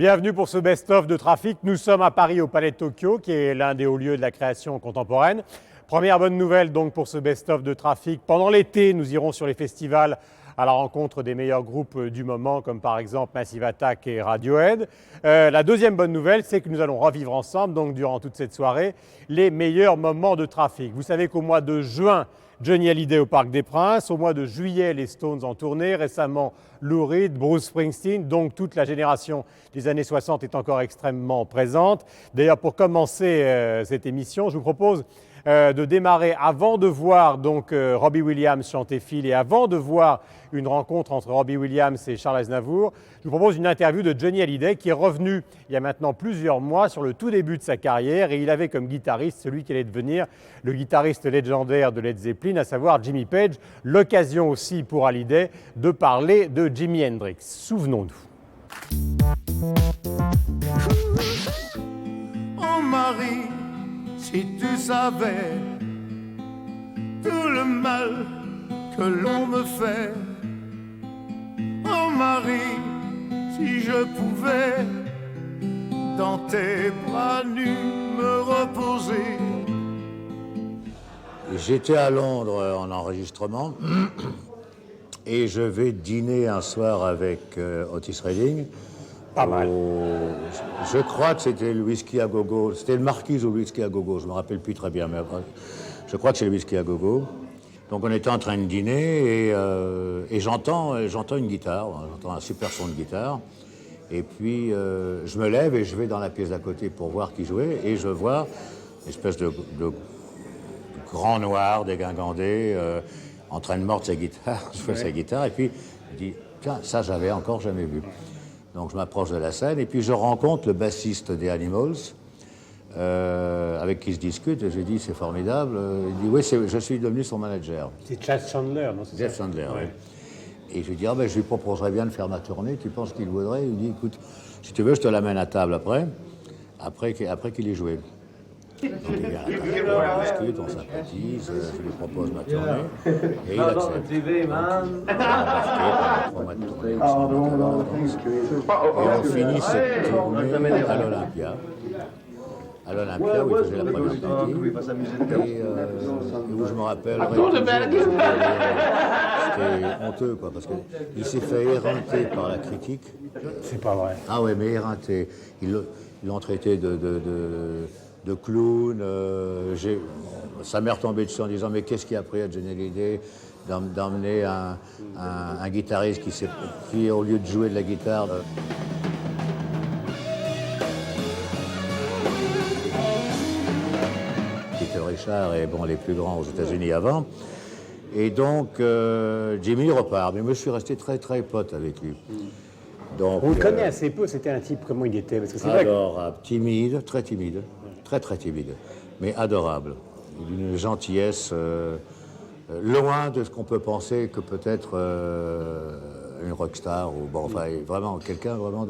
Bienvenue pour ce best-of de Trafic. Nous sommes à Paris au Palais de Tokyo, qui est l'un des hauts lieux de la création contemporaine. Première bonne nouvelle donc pour ce best-of de Trafic. Pendant l'été, nous irons sur les festivals à la rencontre des meilleurs groupes du moment, comme par exemple Massive Attack et Radiohead. La deuxième bonne nouvelle, c'est que nous allons revivre ensemble, donc durant toute cette soirée, les meilleurs moments de Trafic. Vous savez qu'au mois de juin, Johnny Hallyday au Parc des Princes. Au mois de juillet, les Stones en tournée. Récemment, Lou Reed, Bruce Springsteen. Donc toute la génération des années 60 est encore extrêmement présente. D'ailleurs, pour commencer cette émission, je vous propose de démarrer avant de voir donc Robbie Williams chanter Phil et avant de voir une rencontre entre Robbie Williams et Charles Aznavour, je vous propose une interview de Johnny Hallyday qui est revenu il y a maintenant plusieurs mois sur le tout début de sa carrière et il avait comme guitariste celui qui allait devenir le guitariste légendaire de Led Zeppelin, à savoir Jimmy Page. L'occasion aussi pour Hallyday de parler de Jimi Hendrix. Souvenons-nous. Oh Marie, si tu savais tout le mal que l'on me fait. Oh Marie, si je pouvais dans tes bras nus me reposer. J'étais à Londres en enregistrement et je vais dîner un soir avec Otis Redding. Pas mal. Je crois que c'était le whisky à gogo. C'était le Marquis ou le whisky à gogo. Je me rappelle plus très bien, mais je crois que c'est le whisky à gogo. Donc on était en train de dîner et j'entends une guitare, j'entends un super son de guitare. Et puis je me lève et je vais dans la pièce d'à côté pour voir qui jouait et je vois une espèce de grand noir dégingandé en train de mordre sa guitare. Je fais sa guitare et puis je dis tiens, ça j'avais encore jamais vu. Donc je m'approche de la scène et puis je rencontre le bassiste des Animals avec qui je discute et je dis c'est formidable. Il dit oui, je suis devenu son manager. C'est Chad Chandler, non? Jeff Chandler, oui. Et je lui dis je lui proposerais bien de faire ma tournée, tu penses qu'il voudrait? Il dit écoute, si tu veux je te l'amène à table après qu'il ait joué. Donc il vient à la table, on discute, on sympathise, je lui propose ma tournée et il accepte. Et on finit cette tournée à l'Olympia. À l'Olympia où il faisait la première partie et où je me rappelle c'était honteux quoi parce qu'il s'est fait éreinter par la critique. C'est pas vrai. Ah ouais, mais éreinter. Ils l'ont traité de clown. Sa mère tombait dessus en disant mais qu'est-ce qui a pris à Johnny Hallyday d'emmener un guitariste qui au lieu de jouer de la guitare Peter Richard et les plus grands aux États-Unis avant. Et donc Jimmy repart, mais moi je suis resté très très pote avec lui. Donc, on le connaît assez peu, c'était un type, comment il était? Parce que c'est vrai adorable, timide, très timide, très timide, mais adorable, d'une gentillesse loin de ce qu'on peut penser que peut-être une rockstar ou vraiment quelqu'un vraiment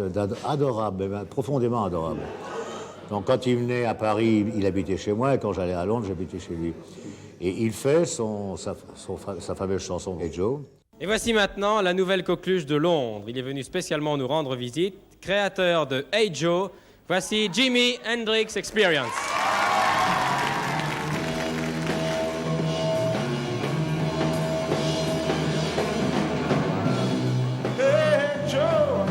adorable, mais profondément adorable. Donc quand il venait à Paris, il habitait chez moi et quand j'allais à Londres, j'habitais chez lui. Et il fait sa fameuse chanson Hey Joe. Et voici maintenant la nouvelle coqueluche de Londres. Il est venu spécialement nous rendre visite, créateur de Hey Joe. Voici Jimi Hendrix Experience. Hey Joe,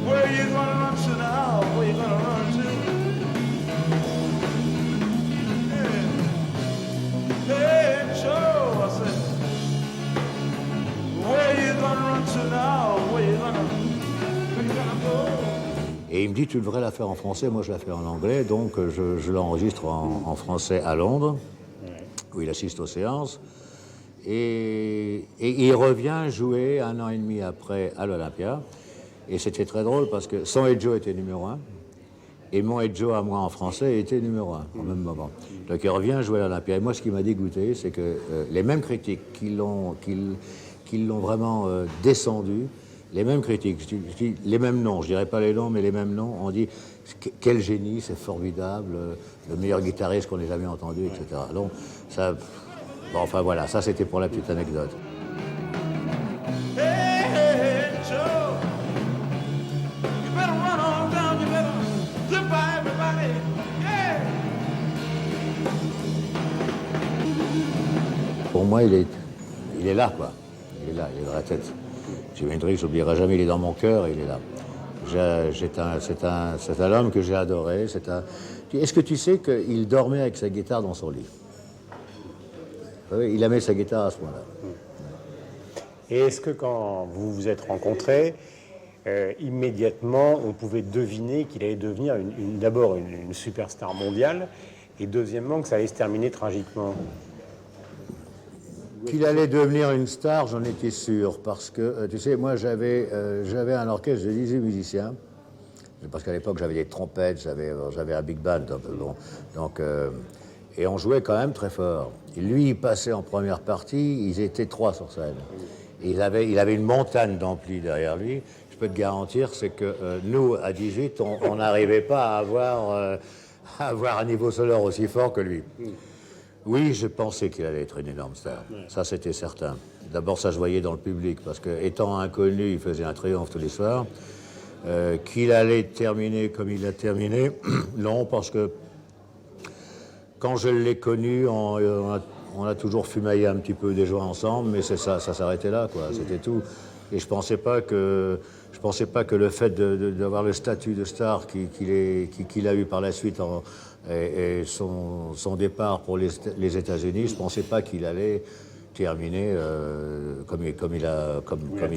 where you gonna run to now? Where you gonna run to? Hey Joe, I said, where you gonna run to now? Where you gonna go? Et il me dit, tu devrais la faire en français, moi je la fais en anglais, donc je l'enregistre en français à Londres, où il assiste aux séances. Et il revient jouer 1 an et demi après à l'Olympia. Et c'était très drôle parce que son Hey Joe était numéro 1, et mon Hey Joe à moi en français était numéro 1 au même moment. Donc il revient jouer à l'Olympia. Et moi, ce qui m'a dégoûté, c'est que les mêmes critiques qui l'ont vraiment descendu, les mêmes critiques, je dis les mêmes noms, je dirais pas les noms, mais les mêmes noms, on dit quel génie, c'est formidable, le meilleur guitariste qu'on ait jamais entendu, etc. Donc ça, voilà, ça c'était pour la petite anecdote. Hey Joe, pour moi, il est là, quoi. Il est là, il est dans la tête. Jimi Hendrix, j'oublierai jamais, il est dans mon cœur, il est là. C'est un homme que j'ai adoré. Est-ce que tu sais qu'il dormait avec sa guitare dans son lit? Oui, il aimait sa guitare à ce moment-là. Et est-ce que quand vous vous êtes rencontrés, immédiatement, on pouvait deviner qu'il allait devenir d'abord une superstar mondiale, et deuxièmement, que ça allait se terminer tragiquement? Qu'il allait devenir une star, j'en étais sûr, parce que, tu sais, moi, j'avais un orchestre de 18 musiciens, parce qu'à l'époque, j'avais des trompettes, j'avais un big band, bon, donc, et on jouait quand même très fort. Et lui, il passait en première partie, ils étaient 3 sur scène. Et il avait une montagne d'ampli derrière lui. Je peux te garantir, c'est que nous, à 18, on n'arrivait pas à avoir un niveau sonore aussi fort que lui. Oui, je pensais qu'il allait être une énorme star. Ça, c'était certain. D'abord, ça se voyait dans le public, parce qu'étant inconnu, il faisait un triomphe tous les soirs. Qu'il allait terminer comme il a terminé, non, parce que quand je l'ai connu, on a toujours fumaillé un petit peu des joints ensemble, mais ça s'arrêtait là, quoi. C'était tout. Et je pensais pas que le fait d'avoir le statut de star qu'il a eu par la suite et son départ pour les États-Unis, je pensais pas qu'il allait terminer comme il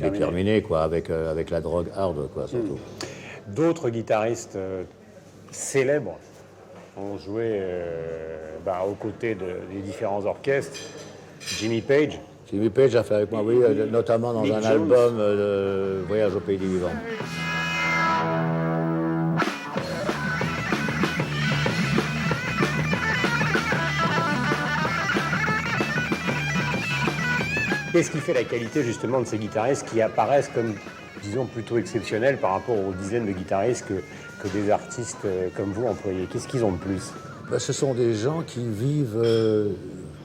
est terminé, quoi, avec la drogue hard, quoi, surtout. D'autres guitaristes célèbres ont joué aux côtés des différents orchestres. Jimmy Page. Jimmy Page a fait avec moi, oui, notamment dans Mick un Jones. album Voyage au pays des vivants. Qu'est-ce qui fait la qualité justement de ces guitaristes qui apparaissent comme, disons, plutôt exceptionnels par rapport aux dizaines de guitaristes que des artistes comme vous employez? Qu'est-ce qu'ils ont de plus? Ce sont des gens qui vivent...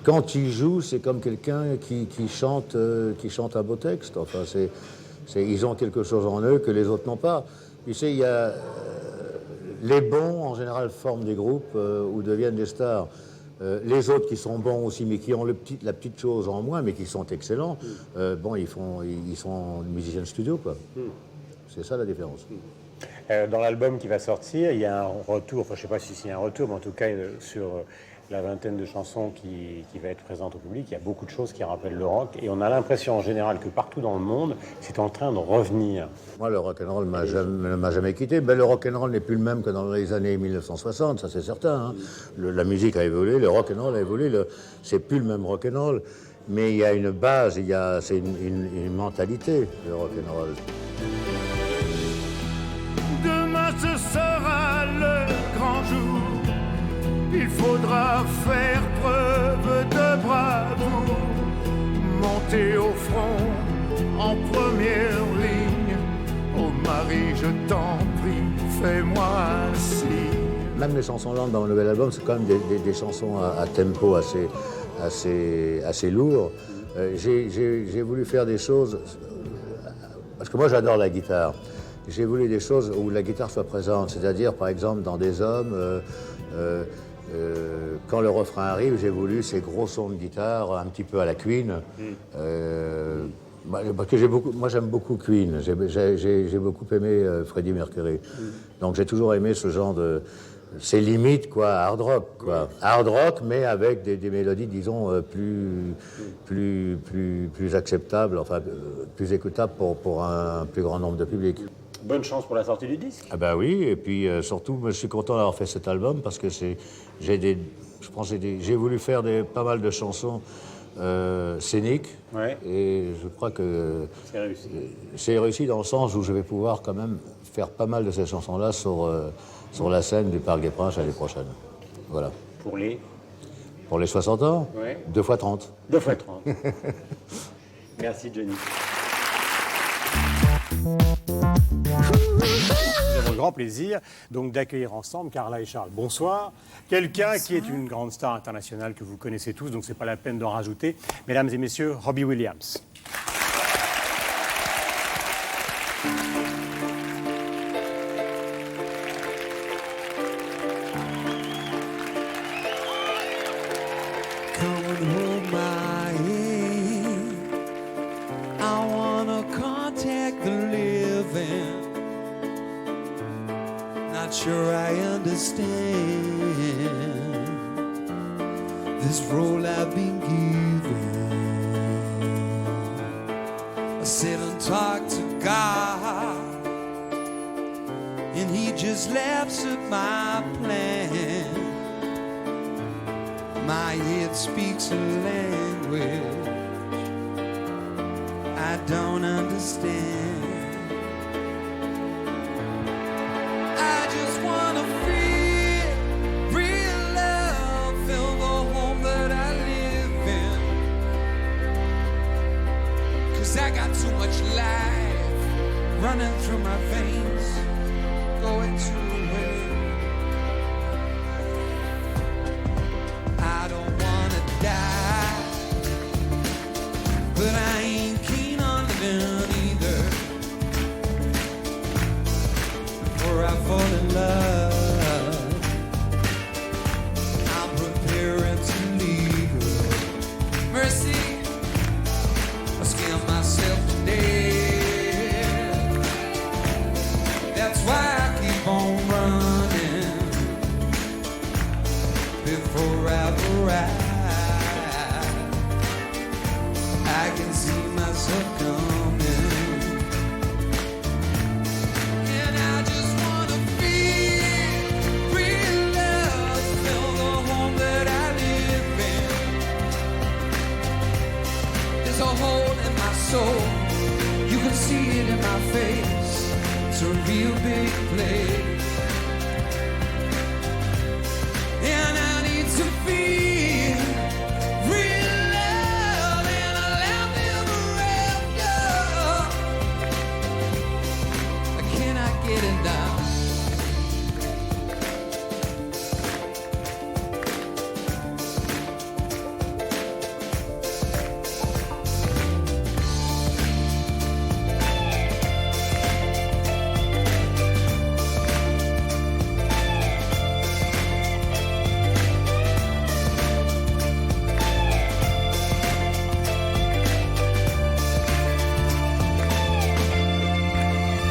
quand ils jouent, c'est comme quelqu'un qui chante un beau texte. Enfin, ils ont quelque chose en eux que les autres n'ont pas. Tu sais, il y a... les bons, en général, forment des groupes ou deviennent des stars. Les autres qui sont bons aussi, mais qui ont la petite chose en moins, mais qui sont excellents, ils sont musiciens de studio, quoi. C'est ça la différence. Dans l'album qui va sortir, il y a un retour, enfin je ne sais pas si c'est un retour, mais en tout cas sur la vingtaine de chansons qui va être présente au public, il y a beaucoup de choses qui rappellent le rock, et on a l'impression en général que partout dans le monde, c'est en train de revenir. Moi, le rock'n'roll ne m'a jamais quitté. Ben, le rock'n'roll n'est plus le même que dans les années 1960, ça c'est certain. Hein. La musique a évolué, le rock'n'roll a évolué, c'est plus le même rock'n'roll. Mais il y a une base, c'est une mentalité, le rock'n'roll. Demain ce sera le grand jour. Il faudra faire preuve de bravoure, monter au front en première ligne. Oh Marie, je t'en prie, fais-moi un signe. Même les chansons lentes dans le nouvel album, c'est quand même des chansons à tempo assez lourd. J'ai voulu faire des choses, parce que moi j'adore la guitare. J'ai voulu des choses où la guitare soit présente, c'est-à-dire par exemple dans Des Hommes, quand le refrain arrive, j'ai voulu ces gros sons de guitare un petit peu à la Queen. Parce que moi j'aime beaucoup Queen, j'ai beaucoup aimé Freddie Mercury. Donc j'ai toujours aimé ce genre de... C'est limite quoi, hard rock quoi. Hard rock mais avec des mélodies disons plus acceptables, enfin plus écoutables pour un plus grand nombre de public. Bonne chance pour la sortie du disque. Ah bah oui, et puis surtout je suis content d'avoir fait cet album parce que j'ai voulu faire pas mal de chansons scéniques, Ouais. et je crois que C'est réussi. c'est réussi dans le sens où je vais pouvoir quand même faire pas mal de ces chansons-là sur la scène du Parc des Princes l'année prochaine. Voilà. Pour les Pour les 60 ans, Ouais. 2 fois 30. 2 fois 30. Merci Johnny. Nous avons le grand plaisir donc d'accueillir ensemble Carla et Charles. Bonsoir. Quelqu'un qui est une grande star internationale que vous connaissez tous, donc c'est pas la peine d'en rajouter. Mesdames et messieurs, Robbie Williams. Come and hold my understand this role I've been given. I sit and talk to God, and He just laughs at my plan. My head speaks a language I don't understand. I just wanna feel real love, feel the home that I live in. 'Cause I got too much life running through my veins, going to waste. I don't wanna die, but I ain't keen on living either. Before I fall in love, I'm preparing to leave her. Mercy, I scare myself to death. That's why I keep on running before I've arrived. I can see myself coming, and I just wanna feel real love, feel the home that I live in. There's a hole in my soul, you can see it in my face. It's a real big place, and I need to feel real love and a love ever after. I cannot get enough.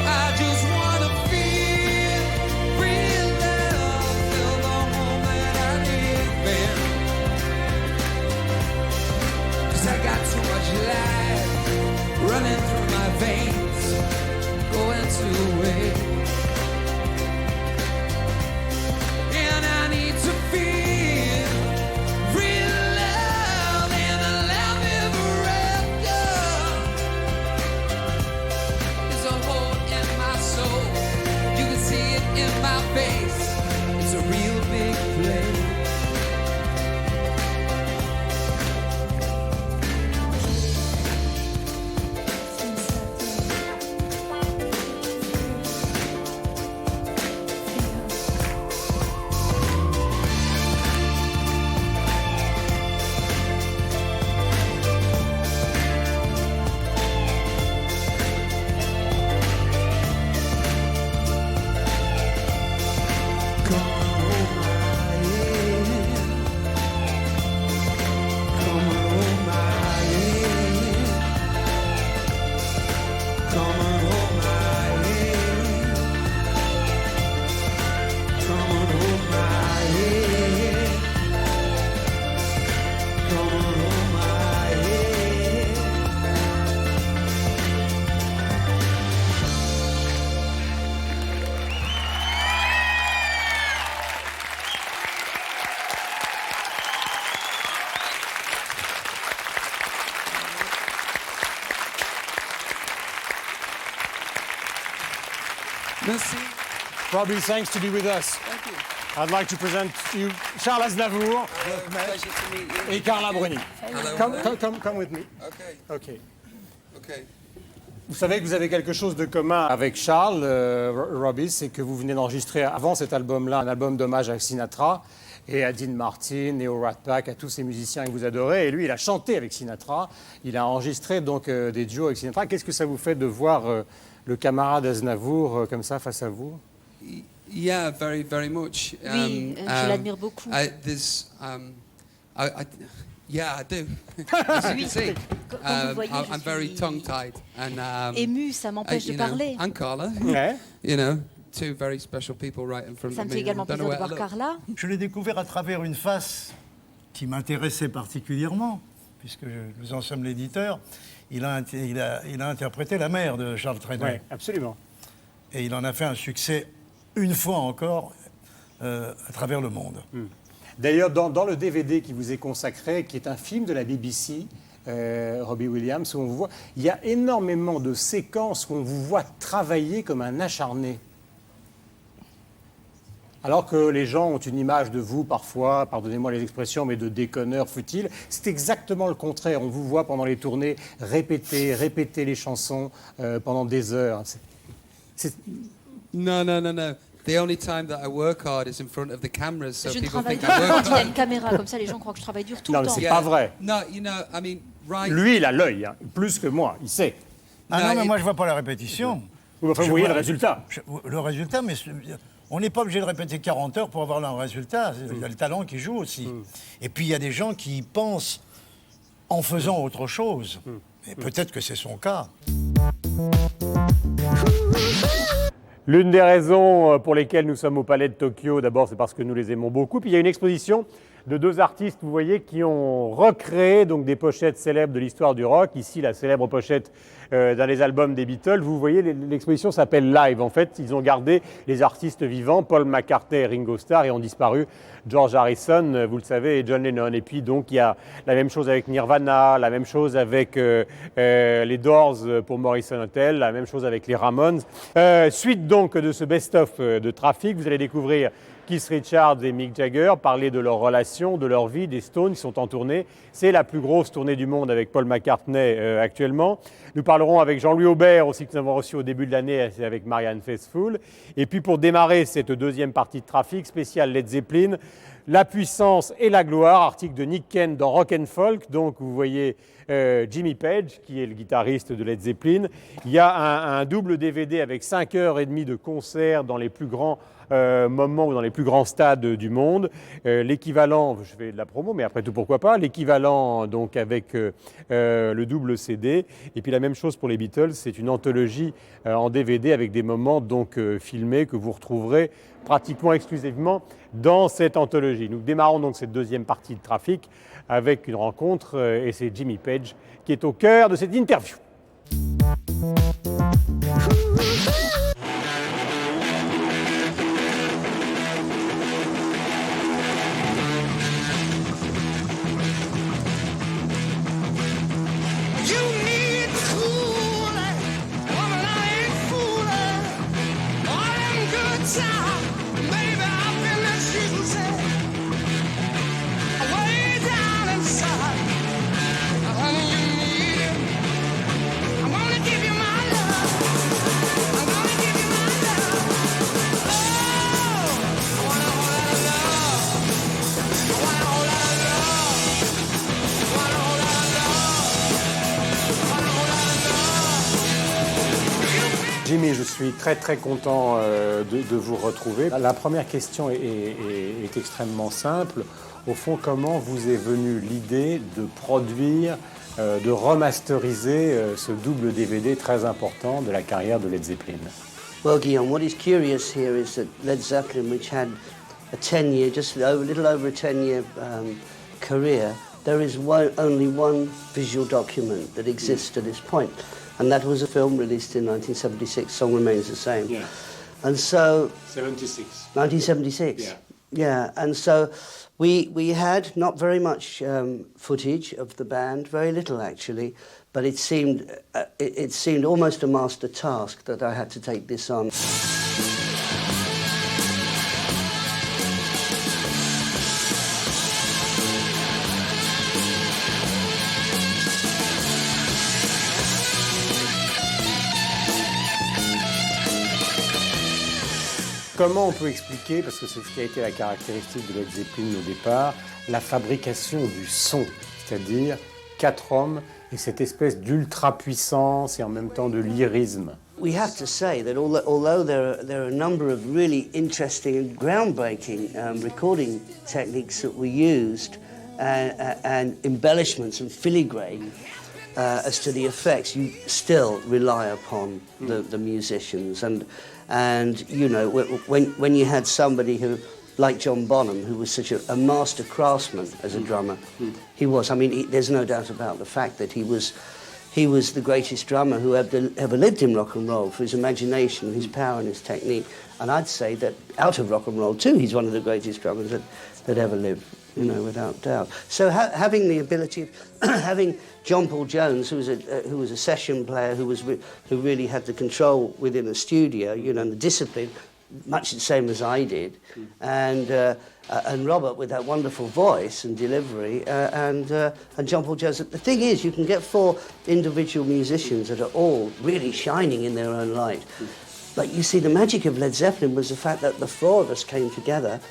I just wanna feel real love, feel the home that I live in. 'Cause I got too much life running through my veins, going to waste. And I need to feel real love and a love ever after. There's a hole in my soul, you can see it in my face. It's a real big place. Come on, hold my hand. Come on, hold my hand. Come on, hold my hand. Come on, hold my hand. Come on, hold my hand. Merci. Robbie, thanks to be with us. Thank you. I'd like to present to you Charles Aznavour Pleasure to meet you. et Carla Bruni. Hello. Come with me. Okay. OK. Okay. Vous savez que vous avez quelque chose de commun avec Charles, Robbie, c'est que vous venez d'enregistrer avant cet album-là un album d'hommage à Sinatra et à Dean Martin et au Rat Pack, à tous ces musiciens que vous adorez. Et lui, il a chanté avec Sinatra. Il a enregistré donc des duos avec Sinatra. Qu'est-ce que ça vous fait de voir le camarade Aznavour comme ça face à vous? Yeah, very, very much. Oui, je l'admire beaucoup. Yeah, I do. As you can see, Comme vous voyez, je I'm very suis tongue-tied, and ému, ça m'empêche de you know, parler. and Carla, Ouais. you know, two very special people right in front Ça of me me. fait également I don't plaisir know de where voir to look. Carla. Je l'ai découvert à travers une face qui m'intéressait particulièrement, puisque nous en sommes l'éditeur. Il a interprété la mère de Charles Trenet. Oui, absolument. Et il en a fait un succès, une fois encore, à travers le monde. D'ailleurs, dans le DVD qui vous est consacré, qui est un film de la BBC, Robbie Williams, où on vous voit, il y a énormément de séquences où on vous voit travailler comme un acharné. Alors que les gens ont une image de vous, parfois, pardonnez-moi les expressions, mais de déconneurs futiles. C'est exactement le contraire. On vous voit pendant les tournées répéter les chansons pendant des heures. No. The only time that I work hard is in front of the cameras, so Je ne people travaille think dur I quand work il y a hard. une caméra, comme ça les gens croient que je travaille dur tout Non, le mais temps. c'est pas vrai. No, you know, I mean, right. Lui, il a l'œil, hein, plus que moi, il sait. Ah Non, non, mais il- moi je vois pas la répétition. Enfin, vous Je voyez vois- le résultat. Le résultat, mais on n'est pas obligé de répéter 40 heures pour avoir le résultat. Il y a le talent qui joue aussi. Et puis il y a des gens qui pensent en faisant autre chose. Et peut-être que c'est son cas. L'une des raisons pour lesquelles nous sommes au Palais de Tokyo, d'abord, c'est parce que nous les aimons beaucoup. Puis il y a une exposition de deux artistes, vous voyez, qui ont recréé donc des pochettes célèbres de l'histoire du rock. Ici, la célèbre pochette d'un des albums des Beatles. Vous voyez, l'exposition s'appelle Live. En fait, ils ont gardé les artistes vivants, Paul McCartney et Ringo Starr, et ont disparu George Harrison, vous le savez, et John Lennon. Et puis, donc, il y a la même chose avec Nirvana, la même chose avec les Doors pour Morrison Hotel, la même chose avec les Ramones. Suite donc de ce best-of de Trafic, vous allez découvrir Keith Richards et Mick Jagger, parler de leur relation, de leur vie, des Stones, ils sont en tournée. C'est la plus grosse tournée du monde avec Paul McCartney actuellement. Nous parlerons avec Jean-Louis Aubert aussi, que nous avons reçu au début de l'année, c'est avec Marianne Faithfull. Et puis pour démarrer cette deuxième partie de Trafic, spéciale Led Zeppelin, La puissance et la gloire, article de Nick Kent dans Rock and Folk. Donc vous voyez Jimmy Page, qui est le guitariste de Led Zeppelin. Il y a un double DVD avec 5h30 de concert dans les plus grands moments ou dans les plus grands stades du monde. L'équivalent, je fais de la promo, mais après tout pourquoi pas, l'équivalent donc avec le double CD. Et puis la même chose pour les Beatles, c'est une anthologie en DVD avec des moments donc filmés que vous retrouverez pratiquement exclusivement dans cette anthologie. Nous démarrons donc cette deuxième partie de Trafic avec une rencontre et c'est Jimmy Page qui est au cœur de cette interview. Jimmy, je suis très content de vous retrouver. La première question est extrêmement simple. Au fond, comment vous est venue l'idée de produire, de remasteriser ce double DVD très important de la carrière de Led Zeppelin? Well, Guillaume, what is curious here is that Led Zeppelin, which had a 10-year, just a little over a 10-year career, there is only one visual document that exists to this point. And that was a film released in 1976, Song Remains the Same. Yeah. And so... 76. 1976? Yeah. Yeah, and so we had not very much footage of the band, very little actually, but it seemed almost a master task that I had to take this on. Comment on peut expliquer, parce que c'est ce qui a été la caractéristique de Led Zeppelin au départ, la fabrication du son, c'est-à-dire 4 hommes et cette espèce d'ultra-puissance et en même temps de lyrisme? We have to say that although there are a number of really interesting and groundbreaking recording techniques that we used and embellishments and filigree, as to the effects, you still rely upon the musicians. And you know, when you had somebody who, like John Bonham, who was such a master craftsman as a drummer, he was. I mean, there's no doubt about the fact that he was the greatest drummer who ever lived in rock and roll for his imagination, his power and his technique. And I'd say that out of rock and roll too, he's one of the greatest drummers that ever lived, you know, without doubt. So having the ability of having John Paul Jones, who was a session player, who really had the control within the studio, you know, and the discipline, much the same as I did, and Robert with that wonderful voice and delivery, and John Paul Jones. The thing is, you can get 4 individual musicians that are all really shining in their own light. But you see, the magic of Led Zeppelin was the fact that the 4 of us came together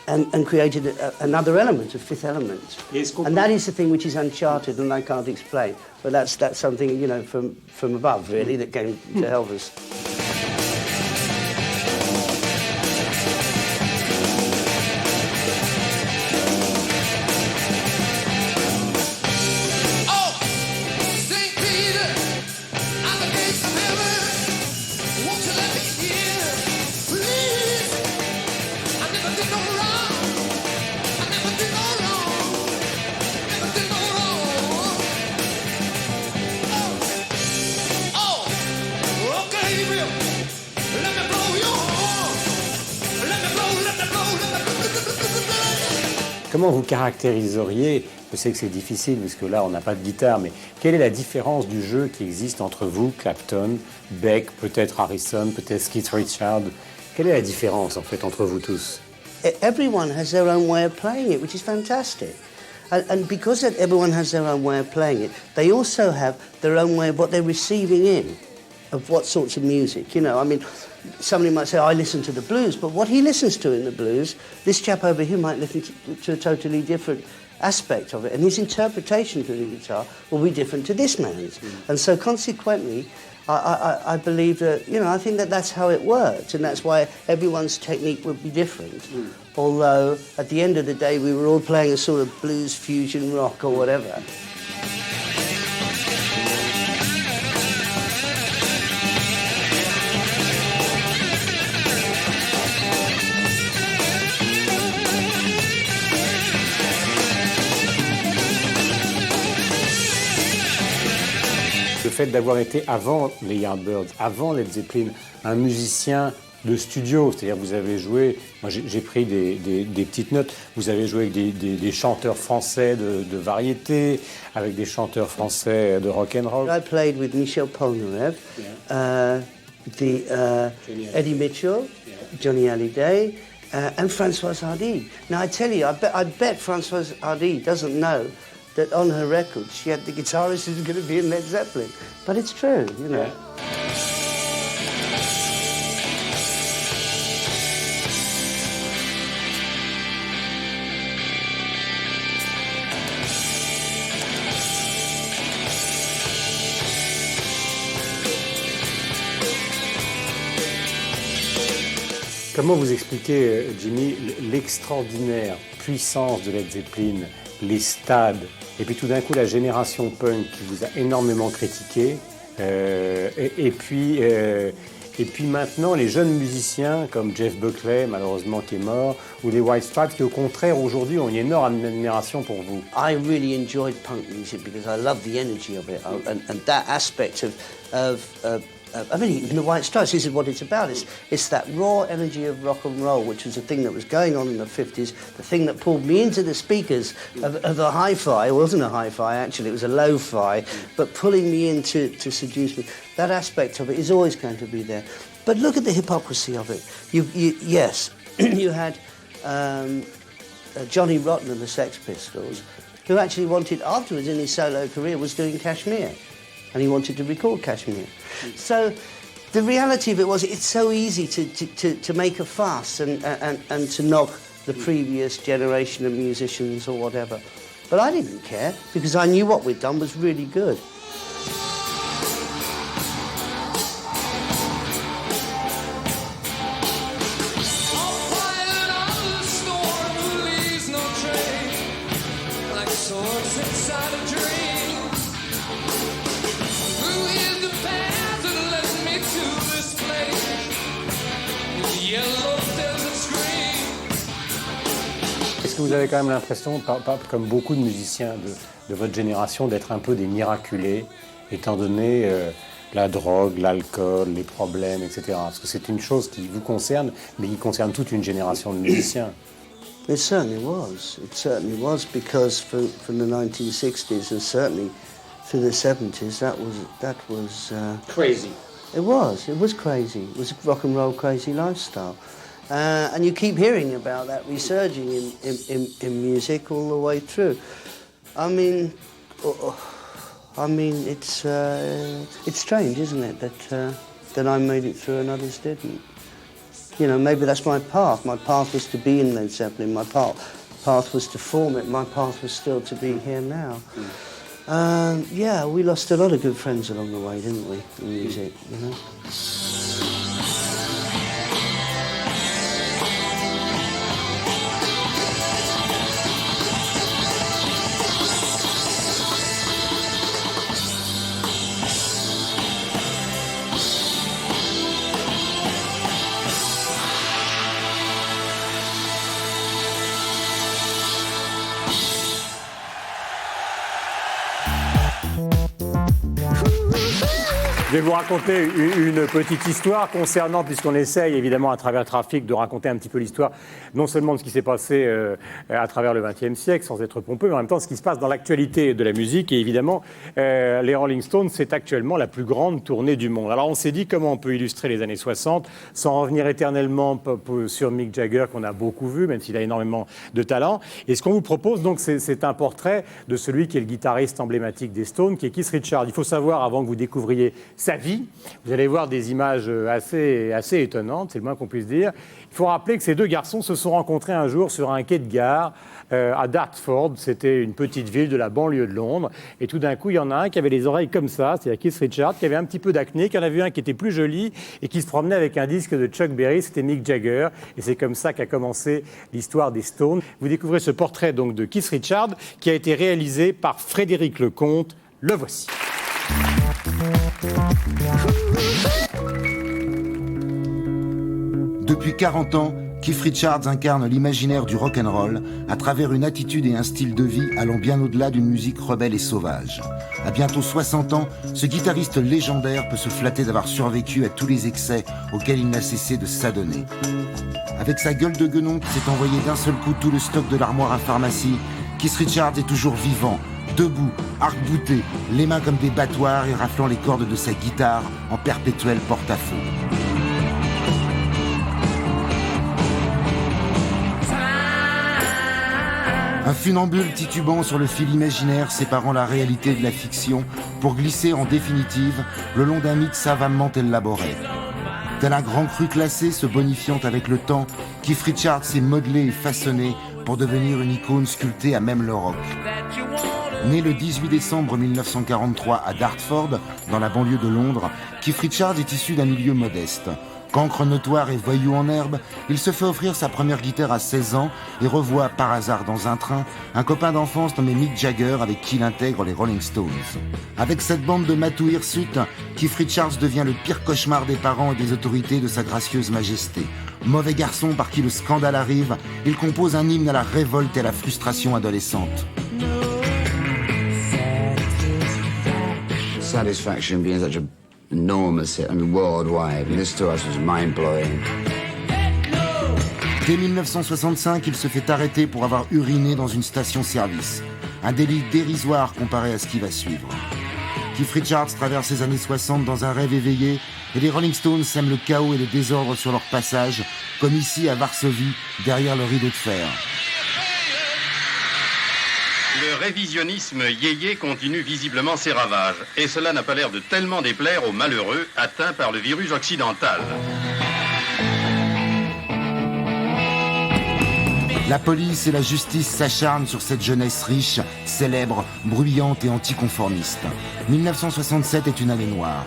and created another element, a 5th element. And that is the thing which is uncharted and I can't explain. But that's something, you know, from above, really, that came to help us. Comment vous caractériseriez, je sais que c'est difficile parce que là on n'a pas de guitare, mais quelle est la différence du jeu qui existe entre vous, Clapton, Beck, peut-être Harrison, peut-être Keith Richards? Quelle est la différence en fait entre vous tous? Everyone has their own way of playing it, which is fantastic. And because everyone has their own way of playing it, they also have their own way of what they're receiving in, of what sorts of music. You know, I mean, somebody might say, I listen to the blues, but what he listens to in the blues, this chap over here might listen to a totally different aspect of it, and his interpretation to the guitar will be different to this man's. And so consequently, I believe that, you know, I think that that's how it works, and that's why everyone's technique would be different. Although, at the end of the day, we were all playing a sort of blues fusion rock or whatever. Le fait d'avoir été avant les Yardbirds, avant Led Zeppelin, un musicien de studio, c'est-à-dire vous avez joué, moi j'ai pris des petites notes, vous avez joué avec des chanteurs français de variété, avec des chanteurs français de rock and roll. I played with Michel Polnareff, Eddie Mitchell, Johnny Hallyday, and Françoise Hardy. Now I tell you, I bet Françoise Hardy doesn't know that on her record she had the guitarist who's going to be in Led Zeppelin. But it's true, you know. Yeah. Comment vous expliquez, Jimmy, l'extraordinaire puissance de Led Zeppelin, les stades, et puis tout d'un coup la génération punk qui vous a énormément critiqué, et puis maintenant les jeunes musiciens comme Jeff Buckley, malheureusement qui est mort, ou les White Stripes qui au contraire aujourd'hui ont une énorme admiration pour vous? I really enjoyed punk music because I love the energy of it, and that aspect I mean, even the White Stripes, this is what it's about. It's that raw energy of rock and roll, which was the thing that was going on in the 50s, the thing that pulled me into the speakers of the hi-fi. It wasn't a hi-fi, actually, it was a lo-fi, but pulling me in to seduce me. That aspect of it is always going to be there. But look at the hypocrisy of it. Yes, you had Johnny Rotten and the Sex Pistols, who actually wanted, afterwards in his solo career, was doing Kashmir. And he wanted to record Kashmir. So the reality of it was, it's so easy to make a fuss and to knock the previous generation of musicians or whatever. But I didn't care, because I knew what we'd done was really good. que vous avez quand même l'impression, comme beaucoup de musiciens de votre génération, d'être un peu des miraculés, étant donné la drogue, l'alcool, les problèmes, etc. Parce que c'est une chose qui vous concerne, mais qui concerne toute une génération de musiciens. It certainly was. It certainly was because from the 1960s and certainly through the 70s, that was Crazy. It was crazy. It was a rock and roll crazy lifestyle. And you keep hearing about that resurging in music all the way through. I mean, it's strange, isn't it, that I made it through and others didn't. You know, maybe that's my path. My path was to be in Led Zeppelin. My path was to form it. My path was still to be here now. Yeah, we lost a lot of good friends along the way, didn't we, in music, you know? Je vais vous raconter une petite histoire concernant, puisqu'on essaye évidemment à travers Trafic de raconter un petit peu l'histoire, non seulement de ce qui s'est passé à travers le XXe siècle, sans être pompeux, mais en même temps ce qui se passe dans l'actualité de la musique. Et évidemment, les Rolling Stones, c'est actuellement la plus grande tournée du monde. Alors on s'est dit comment on peut illustrer les années 60 sans revenir éternellement sur Mick Jagger, qu'on a beaucoup vu, même s'il a énormément de talent. Et ce qu'on vous propose, donc, c'est un portrait de celui qui est le guitariste emblématique des Stones, qui est Keith Richards. Il faut savoir, avant que vous découvriez sa vie, vous allez voir des images assez étonnantes, c'est le moins qu'on puisse dire. Il faut rappeler que ces deux garçons se sont rencontrés un jour sur un quai de gare à Dartford. C'était une petite ville de la banlieue de Londres. Et tout d'un coup, il y en a un qui avait les oreilles comme ça, c'est-à-dire Keith Richards, qui avait un petit peu d'acné, qui en a vu un qui était plus joli et qui se promenait avec un disque de Chuck Berry, c'était Mick Jagger. Et c'est comme ça qu'a commencé l'histoire des Stones. Vous découvrez ce portrait donc de Keith Richards qui a été réalisé par Frédéric Lecomte. Le voici. Depuis 40 ans, Keith Richards incarne l'imaginaire du rock'n'roll à travers une attitude et un style de vie allant bien au-delà d'une musique rebelle et sauvage. À bientôt 60 ans, ce guitariste légendaire peut se flatter d'avoir survécu à tous les excès auxquels il n'a cessé de s'adonner. Avec sa gueule de guenon qui s'est envoyé d'un seul coup tout le stock de l'armoire à pharmacie, Keith Richards est toujours vivant, debout, arc-bouté, les mains comme des battoirs et raflant les cordes de sa guitare en perpétuel porte-à-faux. Un funambule titubant sur le fil imaginaire séparant la réalité de la fiction pour glisser en définitive le long d'un mythe savamment élaboré. Tel un grand cru classé se bonifiant avec le temps, Keith Richards s'est modelé et façonné pour devenir une icône sculptée à même le rock. Né le 18 décembre 1943 à Dartford, dans la banlieue de Londres, Keith Richards est issu d'un milieu modeste. Cancre notoire et voyou en herbe, il se fait offrir sa première guitare à 16 ans et revoit par hasard dans un train un copain d'enfance nommé Mick Jagger avec qui il intègre les Rolling Stones. Avec cette bande de matou hirsutes, Keith Richards devient le pire cauchemar des parents et des autorités de sa gracieuse majesté. Mauvais garçon par qui le scandale arrive, il compose un hymne à la révolte et à la frustration adolescente. Satisfaction being such a enormous hit, I mean worldwide, and this to us was mind-blowing. Dès 1965, il se fait arrêter pour avoir uriné dans une station-service. Un délit dérisoire comparé à ce qui va suivre. Keith Richards traverse les années 60 dans un rêve éveillé et les Rolling Stones sèment le chaos et le désordre sur leur passage, comme ici à Varsovie, derrière le rideau de fer. Le révisionnisme yéyé continue visiblement ses ravages, et cela n'a pas l'air de tellement déplaire aux malheureux atteints par le virus occidental. La police et la justice s'acharnent sur cette jeunesse riche, célèbre, bruyante et anticonformiste. 1967 est une année noire.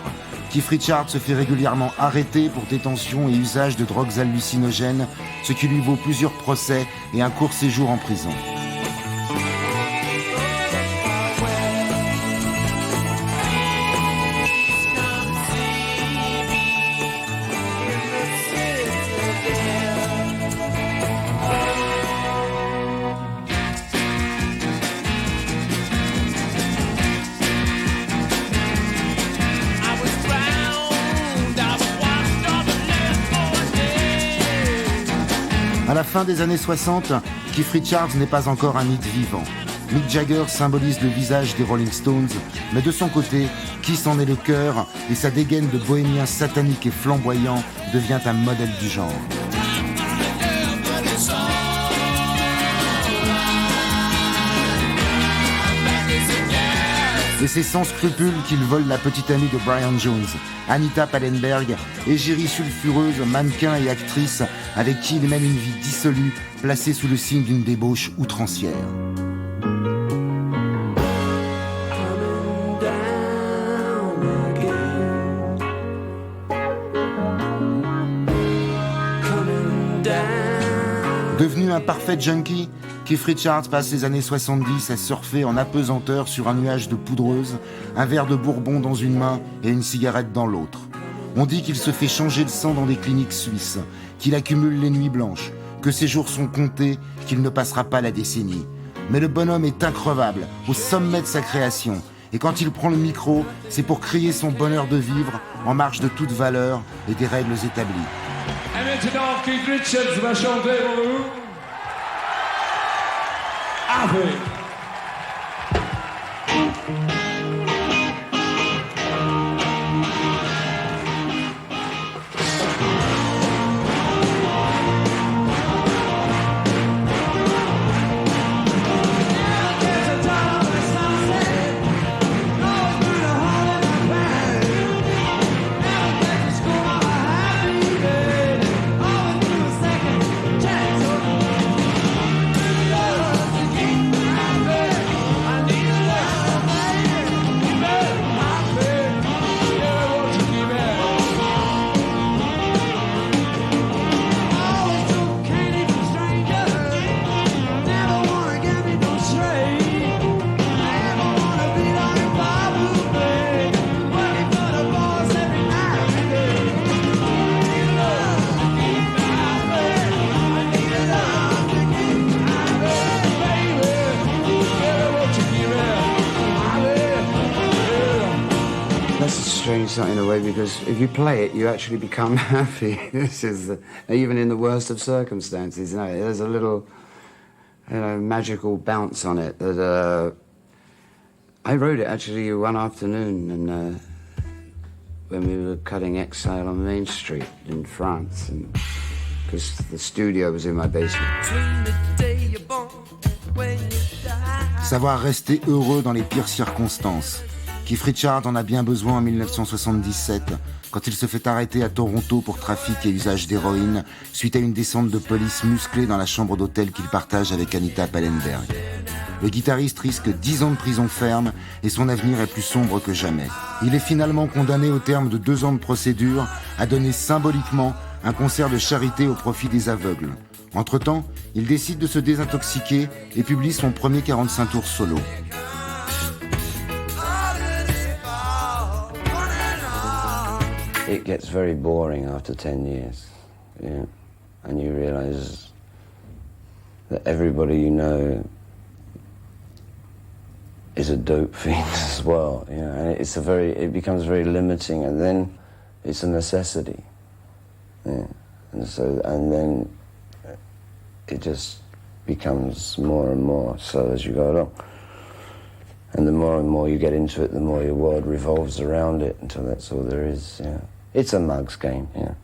Keith Richards se fait régulièrement arrêter pour détention et usage de drogues hallucinogènes, ce qui lui vaut plusieurs procès et un court séjour en prison. À la fin des années 60, Keith Richards n'est pas encore un mythe vivant. Mick Jagger symbolise le visage des Rolling Stones, mais de son côté, Keith en est le cœur et sa dégaine de bohémien satanique et flamboyant devient un modèle du genre. Et c'est sans scrupule qu'il vole la petite amie de Brian Jones, Anita Pallenberg, égérie sulfureuse, mannequin et actrice avec qui il mène une vie dissolue, placée sous le signe d'une débauche outrancière. Devenu un parfait junkie, Keith Richards passe les années 70 à surfer en apesanteur sur un nuage de poudreuse, un verre de bourbon dans une main et une cigarette dans l'autre. On dit qu'il se fait changer le sang dans des cliniques suisses, qu'il accumule les nuits blanches, que ses jours sont comptés, qu'il ne passera pas la décennie. Mais le bonhomme est increvable, au sommet de sa création. Et quand il prend le micro, c'est pour crier son bonheur de vivre en marge de toute valeur et des règles établies. Et maintenant, Keith Richards va chanter pour vous. Avec. In a way, because if you play it, you actually become happy. This is even in the worst of circumstances. You know, there's a little, magical bounce on it. That I wrote it actually one afternoon, and when we were cutting Exile on Main Street in France, because the studio was in my basement. Savoir rester heureux dans les pires circonstances. Keith Richards en a bien besoin en 1977, quand il se fait arrêter à Toronto pour trafic et usage d'héroïne, suite à une descente de police musclée dans la chambre d'hôtel qu'il partage avec Anita Pallenberg. Le guitariste risque 10 ans de prison ferme et son avenir est plus sombre que jamais. Il est finalement condamné au terme de 2 ans de procédure à donner symboliquement un concert de charité au profit des aveugles. Entre-temps, il décide de se désintoxiquer et publie son premier 45 tours solo. It gets very boring after 10 years, yeah. And you realize that everybody you know is a dope fiend as well, you know, and it becomes very limiting, and then it's a necessity, yeah. And then it just becomes more and more so as you go along. And the more you get into it, the more your world revolves around it until that's all there is, yeah. It's a mug's game, yeah.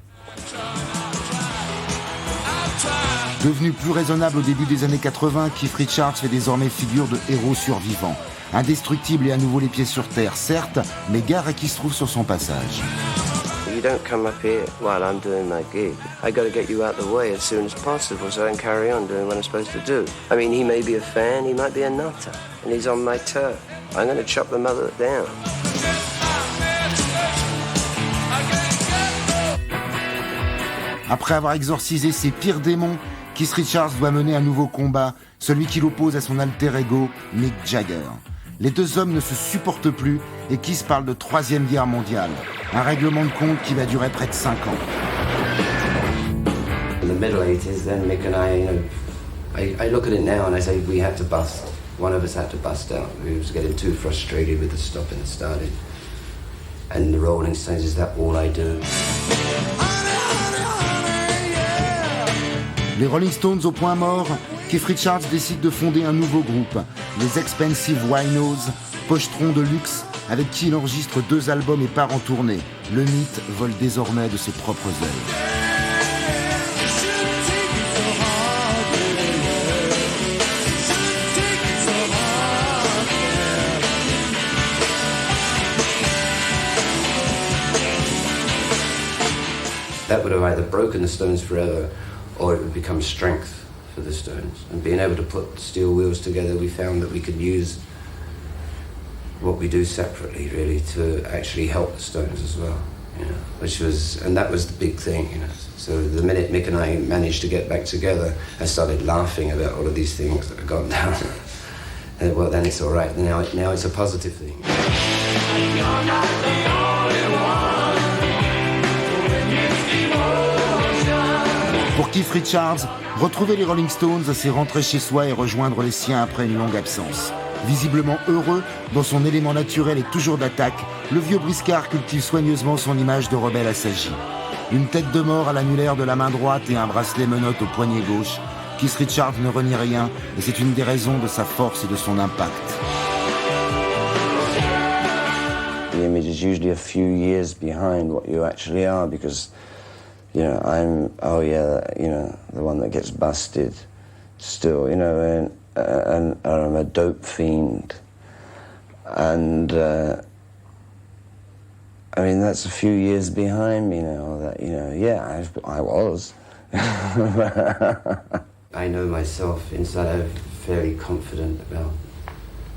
Devenu plus raisonnable au début des années 80, Keith Richards fait désormais figure de héros survivant. Indestructible et à nouveau les pieds sur terre, certes, mais gare à qui se trouve sur son passage. You don't come up here while I'm doing my gig. I got to get you out the way as soon as possible so I can carry on doing what I'm supposed to do. I mean, he may be a fan, he might be a nutter, and he's on my turf. I'm going to chop the mother down. Après avoir exorcisé ses pires démons, Keith Richards doit mener un nouveau combat, celui qui l'oppose à son alter ego, Mick Jagger. Les deux hommes ne se supportent plus et Keith parle de 3e guerre mondiale. Un règlement de compte qui va durer près de 5 ans. In the middle 80s, then Mick and I look at it now and I say we had to bust. One of us had to bust out. We was getting too frustrated with the stopping and starting. And the Rolling Stones, is that all I do? Les Rolling Stones au point mort, Keith Richards décide de fonder un nouveau groupe, les Expensive Winos, pochetrons de luxe, avec qui il enregistre 2 albums et part en tournée. Le mythe vole désormais de ses propres ailes. That would have either broken the Stones forever, or it would become strength for the Stones. And being able to put Steel Wheels together, we found that we could use what we do separately, really, to actually help the Stones as well. You know, and that was the big thing. You know, so the minute Mick and I managed to get back together, I started laughing about all of these things that had gone down. And well, then it's all right. Now it's a positive thing. You're not the only one. Pour Keith Richards, retrouver les Rolling Stones, c'est rentrer chez soi et rejoindre les siens après une longue absence. Visiblement heureux, dans son élément naturel et toujours d'attaque, le vieux briscard cultive soigneusement son image de rebelle assagie. Une tête de mort à l'annulaire de la main droite et un bracelet menotte au poignet gauche, Keith Richards ne renie rien et c'est une des raisons de sa force et de son impact. The image is usually a few years behind what you actually are because, you know, I'm the one that gets busted still, you know, and I'm a dope fiend. And, I mean, that's a few years behind me now that, you know, yeah, I was. I know myself inside. I'm fairly confident about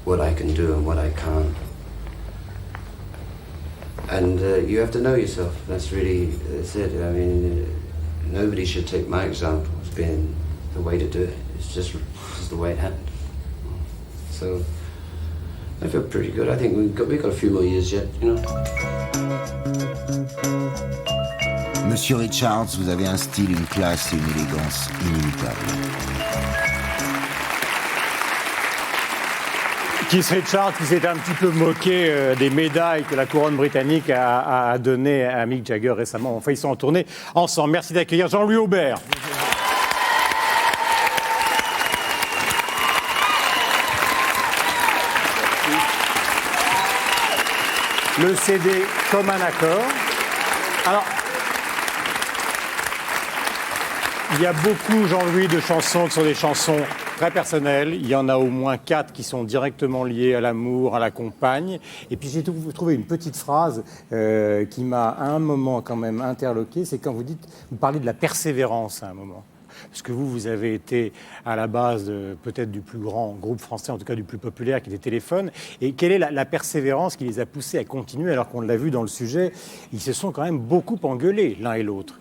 what I can do and what I can't. And you have to know yourself. That's it. I mean, nobody should take my example as being the way to do it. It's just the way it happened. So I feel pretty good. I think we've got a few more years yet, you know. Monsieur Richards, vous avez un style, une classe et une élégance inimitables. Keith Richards qui s'est un petit peu moqué des médailles que la couronne britannique a données à Mick Jagger récemment. Enfin, ils sont en tournée ensemble. Merci d'accueillir Jean-Louis Aubert. Le CD Comme un accord. Alors, il y a beaucoup, Jean-Louis, de chansons qui sont des chansons très personnelles. Il y en a au moins 4 qui sont directement liées à l'amour, à la compagne. Et puis j'ai trouvé une petite phrase qui m'a à un moment quand même interloqué. C'est quand vous parlez de la persévérance à un moment. Parce que vous avez été à la base peut-être du plus grand groupe français, en tout cas du plus populaire, qui était Téléphone. Et quelle est la persévérance qui les a poussés à continuer, alors qu'on l'a vu dans le sujet, ils se sont quand même beaucoup engueulés l'un et l'autre.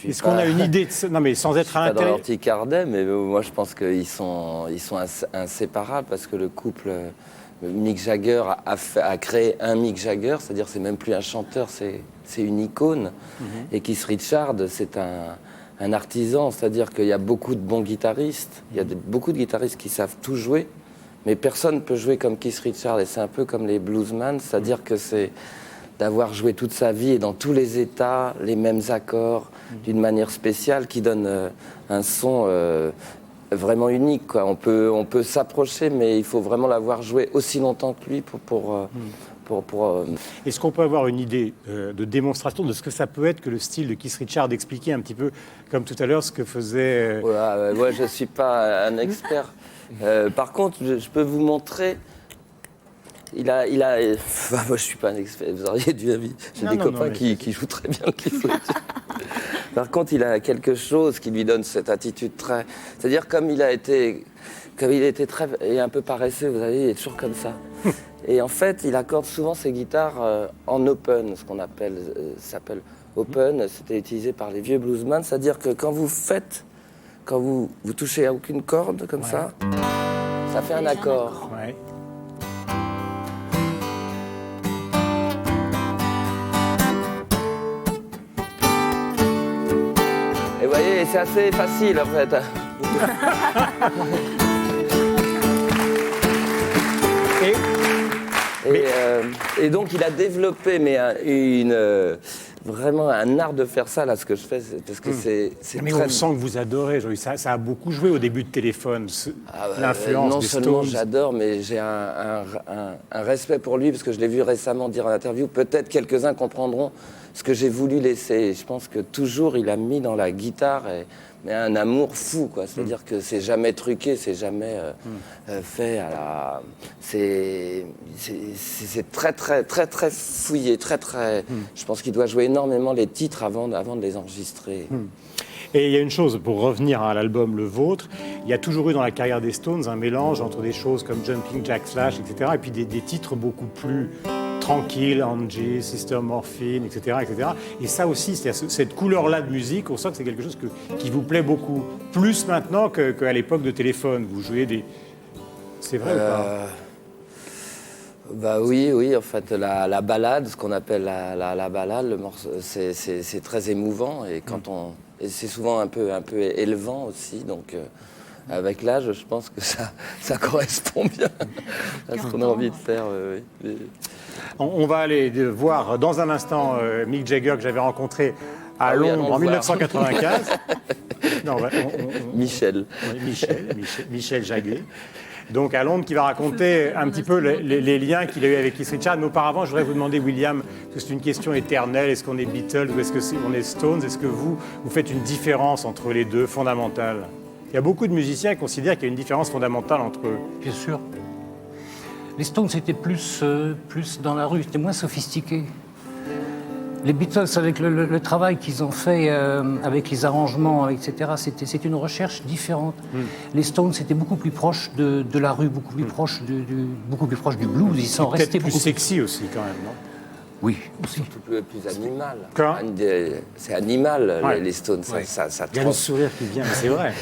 Est-ce qu'on a une idée de ça? Non, mais sans être à l'intérieur. Pas dans l'anticardet, mais moi je pense qu'ils sont inséparables parce que le couple Mick Jagger a créé un Mick Jagger, c'est-à-dire c'est même plus un chanteur, c'est une icône. Et Keith Richards, c'est un artisan, c'est-à-dire qu'il y a beaucoup de bons guitaristes, il y a beaucoup de guitaristes qui savent tout jouer, mais personne ne peut jouer comme Keith Richards. Et c'est un peu comme les bluesmen, c'est-à-dire que c'est d'avoir joué toute sa vie et dans tous les états, les mêmes accords, d'une manière spéciale, qui donne un son vraiment unique, quoi. On peut s'approcher, mais il faut vraiment l'avoir joué aussi longtemps que lui pour Est-ce qu'on peut avoir une idée de démonstration de ce que ça peut être que le style de Keith Richards, d'expliquer un petit peu, comme tout à l'heure, ce que faisait... Moi, je ne suis pas un expert. Par contre, je peux vous montrer... moi, je ne suis pas un expert, vous auriez dû avis. J'ai des copains qui jouent très bien le Keith Richards. Par contre, il a quelque chose qui lui donne cette attitude très... C'est-à-dire, comme il était très... et un peu paresseux, vous savez, il est toujours comme ça. Et en fait, il accorde souvent ses guitares en open, ce qu'on s'appelle open. C'était utilisé par les vieux bluesmen, c'est-à-dire que quand vous touchez à aucune corde comme ça fait un accord. Ouais. Et vous voyez, c'est assez facile en fait. Et donc il a développé vraiment un art de faire ça, là, ce que je fais, parce que c'est mais très... on sent que vous adorez, Jean-Louis. Ça a beaucoup joué au début de Téléphone, l'influence non des seulement Stones. j'adore, mais j'ai un respect pour lui, parce que je l'ai vu récemment dire en interview, peut-être quelques-uns comprendront ce que j'ai voulu laisser. Et je pense que toujours il a mis dans la guitare mais un amour fou, quoi. C'est-à-dire que c'est jamais truqué, c'est jamais fait à la... C'est très, très, très, très fouillé, très, très... Je pense qu'il doit jouer énormément les titres avant de les enregistrer. Et il y a une chose, pour revenir à l'album Le Vôtre, il y a toujours eu dans la carrière des Stones un mélange entre des choses comme Jumping Jack Flash, etc., et puis des titres beaucoup plus tranquilles, Angie, Sister Morphine, etc., etc. Et ça aussi, cette couleur-là de musique, on sent que c'est quelque chose qui vous plaît beaucoup. Plus maintenant qu'à l'époque de Téléphone. Vous jouez des... C'est vrai ou pas? Bah oui, en fait, la balade, ce qu'on appelle la balade, le morceau, c'est très émouvant, et et c'est souvent un peu élevant aussi, donc avec l'âge, je pense que ça correspond bien à ce qu'on a envie de faire. Oui. On va aller voir dans un instant Mick Jagger, que j'avais rencontré à Londres en 1995. Non, Michel. Oui, Michel Jagger. Donc à Londres, qui va raconter un petit peu les liens qu'il a eu avec Keith Richards. Mais auparavant, je voudrais vous demander, William, parce que c'est une question éternelle, est-ce qu'on est Beatles ou est-ce qu'on est Stones? Est-ce que vous faites une différence entre les deux, fondamentale? Il y a beaucoup de musiciens qui considèrent qu'il y a une différence fondamentale entre eux. Bien sûr. Les Stones, c'était plus dans la rue, c'était moins sophistiqué. Les Beatles, avec le travail qu'ils ont fait, avec les arrangements, etc., c'est une recherche différente. Les Stones, c'était beaucoup plus proche de la rue, beaucoup plus proche du blues. Ils sont restés plus sexy aussi, quand même, non? Oui, aussi. Surtout plus animal. C'est animal, ouais. les Stones. Ouais. Ça il y a le sourire qui vient, c'est vrai.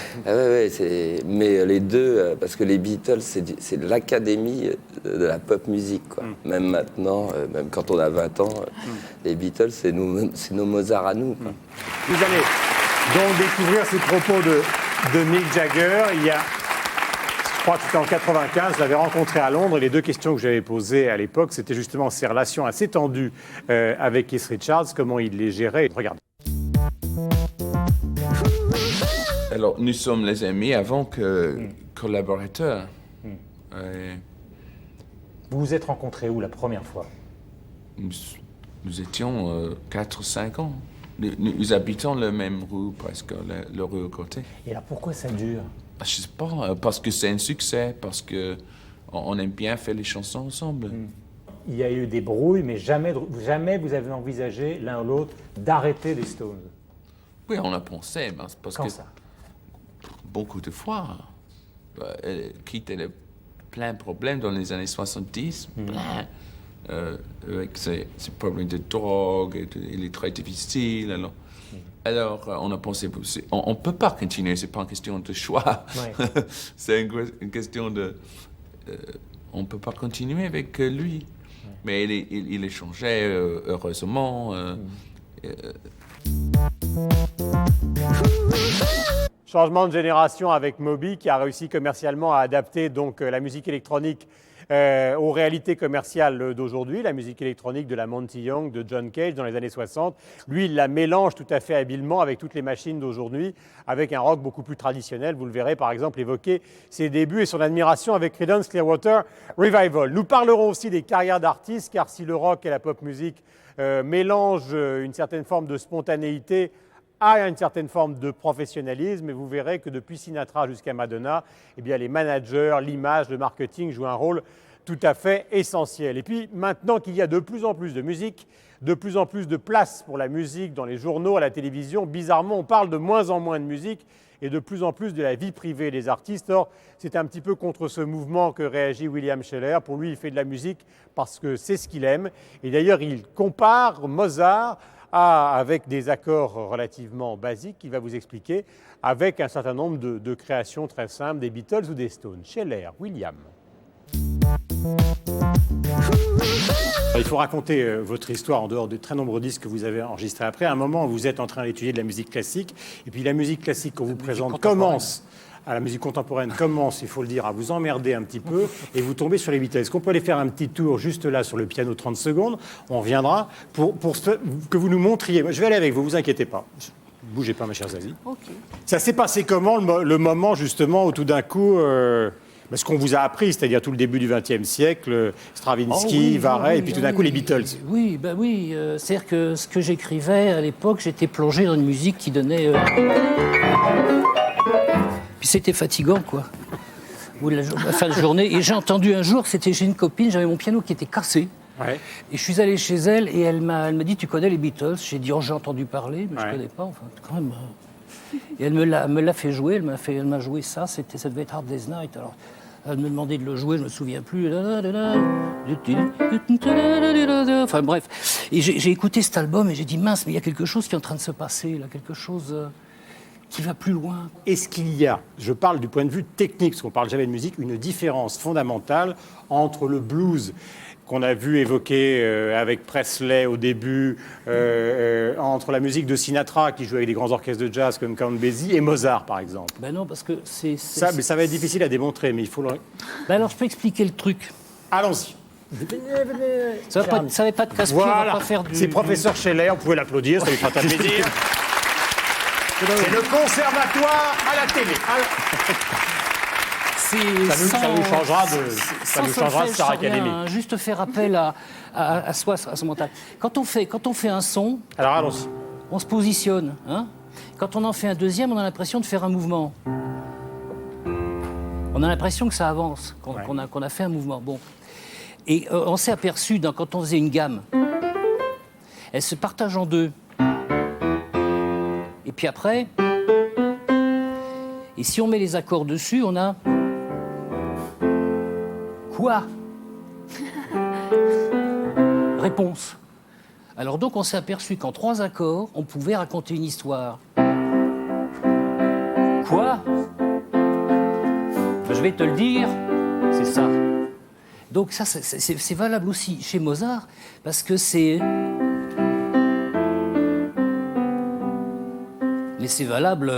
Mais les deux, parce que les Beatles, c'est l'académie de la pop musique, quoi. Même maintenant, même quand on a 20 ans, les Beatles, c'est nos Mozart à nous, quoi. Vous allez donc découvrir ces propos de Mick Jagger. Il y a... Je crois que c'était en 1995, je l'avais rencontré à Londres. Les deux questions que j'avais posées à l'époque, c'était justement ces relations assez tendues avec Keith Richards, comment il les gérait. Regardez. Alors, nous sommes les amis avant que collaborateurs. Vous vous êtes rencontrés où la première fois? Nous étions 4 ou 5 ans. Nous habitons la même rue, presque, la rue à côté. Et alors pourquoi ça dure? Je sais pas, parce que c'est un succès, parce qu'on aime bien faire les chansons ensemble. Il y a eu des brouilles, mais jamais vous avez envisagé l'un ou l'autre d'arrêter les Stones? Oui, on a pensé, parce Quand que ça? beaucoup de fois, Keith avait plein de problèmes dans les années 70, avec ses problèmes de drogue, il est très difficile, alors, on a pensé, on ne peut pas continuer, ce n'est pas une question de choix. Ouais. C'est une question de... on ne peut pas continuer avec lui. Ouais. Mais il est changé, heureusement. Changement de génération avec Moby, qui a réussi commercialement à adapter donc, la musique électronique aux réalités commerciales d'aujourd'hui, la musique électronique de la Monty Young, de John Cage dans les années 60. Lui, il la mélange tout à fait habilement avec toutes les machines d'aujourd'hui, avec un rock beaucoup plus traditionnel. Vous le verrez par exemple évoquer ses débuts et son admiration avec Creedence Clearwater Revival. Nous parlerons aussi des carrières d'artistes, car si le rock et la pop music mélangent une certaine forme de spontanéité à une certaine forme de professionnalisme, et vous verrez que depuis Sinatra jusqu'à Madonna, eh bien, les managers, l'image, le marketing jouent un rôle tout à fait essentiel. Et puis maintenant qu'il y a de plus en plus de musique, de plus en plus de place pour la musique dans les journaux, à la télévision, bizarrement on parle de moins en moins de musique et de plus en plus de la vie privée des artistes. Or, c'est un petit peu contre ce mouvement que réagit William Scheller. Pour lui, il fait de la musique parce que c'est ce qu'il aime. Et d'ailleurs, il compare Mozart avec des accords relativement basiques, qu'il va vous expliquer, avec un certain nombre de créations très simples des Beatles ou des Stones. Scheller, William. Il faut raconter votre histoire en dehors de très nombreux disques que vous avez enregistrés après. À un moment, vous êtes en train d'étudier de la musique classique, et puis la musique classique qu'on vous présente commence à la musique contemporaine commence, il faut le dire, à vous emmerder un petit peu et vous tombez sur les Beatles. Est-ce qu'on peut aller faire un petit tour juste là sur le piano 30 secondes? On reviendra pour que vous nous montriez. Je vais aller avec vous, vous inquiétez pas. Bougez pas, ma chère Zazie. Ok. Ça s'est passé comment le moment justement où tout d'un coup, ce qu'on vous a appris, c'est-à-dire tout le début du XXe siècle, Stravinsky, Varey, et puis tout d'un coup les Beatles. Oui, c'est-à-dire que ce que j'écrivais à l'époque, j'étais plongé dans une musique qui donnait... Puis c'était fatigant, quoi. Ou la fin de journée. Et j'ai entendu un jour, j'ai une copine, j'avais mon piano qui était cassé. Ouais. Et je suis allé chez elle et elle m'a dit, tu connais les Beatles? J'ai dit, j'ai entendu parler, mais je connais pas, enfin, quand même. Et elle me l'a fait jouer, elle m'a joué ça, ça devait être Hard Day's Night. Alors, elle me demandait de le jouer, je me souviens plus. Enfin bref. Et j'ai écouté cet album et j'ai dit, mince, mais il y a quelque chose qui est en train de se passer, là, quelque chose qui va plus loin. Est-ce qu'il y a, je parle du point de vue technique, parce qu'on ne parle jamais de musique, une différence fondamentale entre le blues qu'on a vu évoquer avec Presley au début, entre la musique de Sinatra, qui jouait avec des grands orchestres de jazz comme Count Basie, et Mozart, par exemple? Ben non, parce que mais ça va être difficile à démontrer, mais il faut le... Ben alors, je peux expliquer le truc. Allons-y. Ça va pas de casse-pied, voilà. On va pas faire du... C'est professeur Scheller, vous pouvez l'applaudir, ça lui fera très plaisir. C'est le conservatoire à la télé. Ça nous changera de Star Academy. Juste faire appel à soi, à son mental. Quand on fait un son, alors allons-y. On se positionne. Hein. Quand on en fait un deuxième, on a l'impression de faire un mouvement. On a l'impression que ça avance, qu'on a fait un mouvement. Bon. Et on s'est aperçu, quand on faisait une gamme, elle se partage en deux. Et puis après, et si on met les accords dessus, on a... Quoi? Réponse. Alors donc on s'est aperçu qu'en 3 accords, on pouvait raconter une histoire. Quoi? Je vais te le dire, c'est ça. Donc ça, c'est valable aussi chez Mozart, parce que c'est... Mais c'est valable...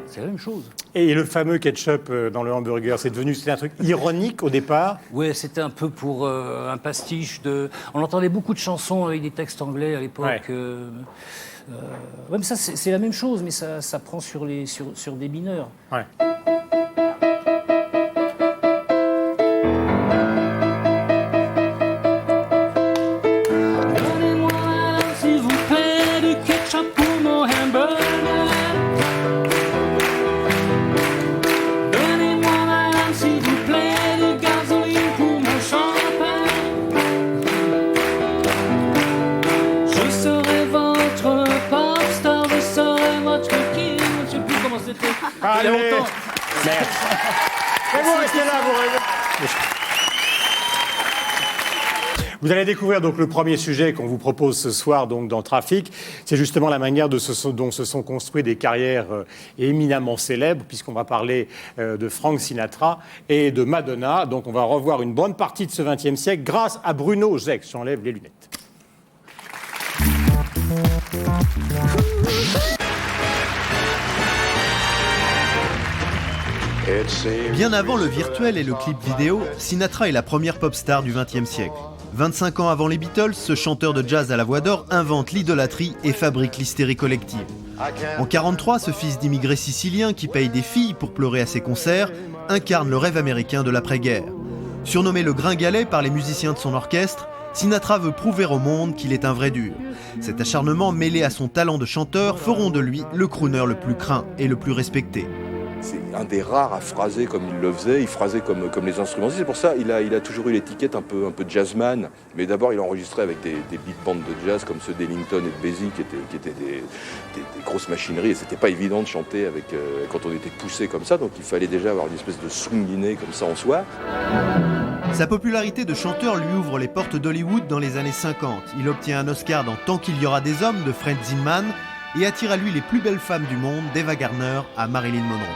C'est la même chose. Et le fameux ketchup dans le hamburger, c'était un truc ironique au départ? Oui, c'était un peu pour un pastiche de... On entendait beaucoup de chansons avec des textes anglais à l'époque. Ouais, mais ça, c'est la même chose, mais ça prend sur des mineurs. Ouais. Il y a longtemps. Merci. Mais vous restez là, vous allez découvrir donc le premier sujet qu'on vous propose ce soir donc dans Trafic. C'est justement la manière dont se sont construites des carrières éminemment célèbres, puisqu'on va parler de Frank Sinatra et de Madonna. Donc on va revoir une bonne partie de ce XXe siècle grâce à Bruno Gex. J'enlève les lunettes. Bien avant le virtuel et le clip vidéo, Sinatra est la première pop star du XXe siècle. 25 ans avant les Beatles, ce chanteur de jazz à la voix d'or invente l'idolâtrie et fabrique l'hystérie collective. En 1943, ce fils d'immigrés siciliens qui paye des filles pour pleurer à ses concerts incarne le rêve américain de l'après-guerre. Surnommé le Gringalet par les musiciens de son orchestre, Sinatra veut prouver au monde qu'il est un vrai dur. Cet acharnement mêlé à son talent de chanteur feront de lui le crooner le plus craint et le plus respecté. C'est un des rares à phraser comme il le faisait, il phrasait comme les instrumentistes. C'est pour ça qu'il a toujours eu l'étiquette un peu jazzman. Mais d'abord, il a enregistré avec des big bands de jazz comme ceux d'Ellington et de Basie, qui étaient des grosses machineries. Et c'était pas évident de chanter quand on était poussé comme ça. Donc il fallait déjà avoir une espèce de swing inné comme ça en soi. Sa popularité de chanteur lui ouvre les portes d'Hollywood dans les années 50. Il obtient un Oscar dans Tant qu'il y aura des hommes de Fred Zinman et attire à lui les plus belles femmes du monde, d'Eva Gardner à Marilyn Monroe.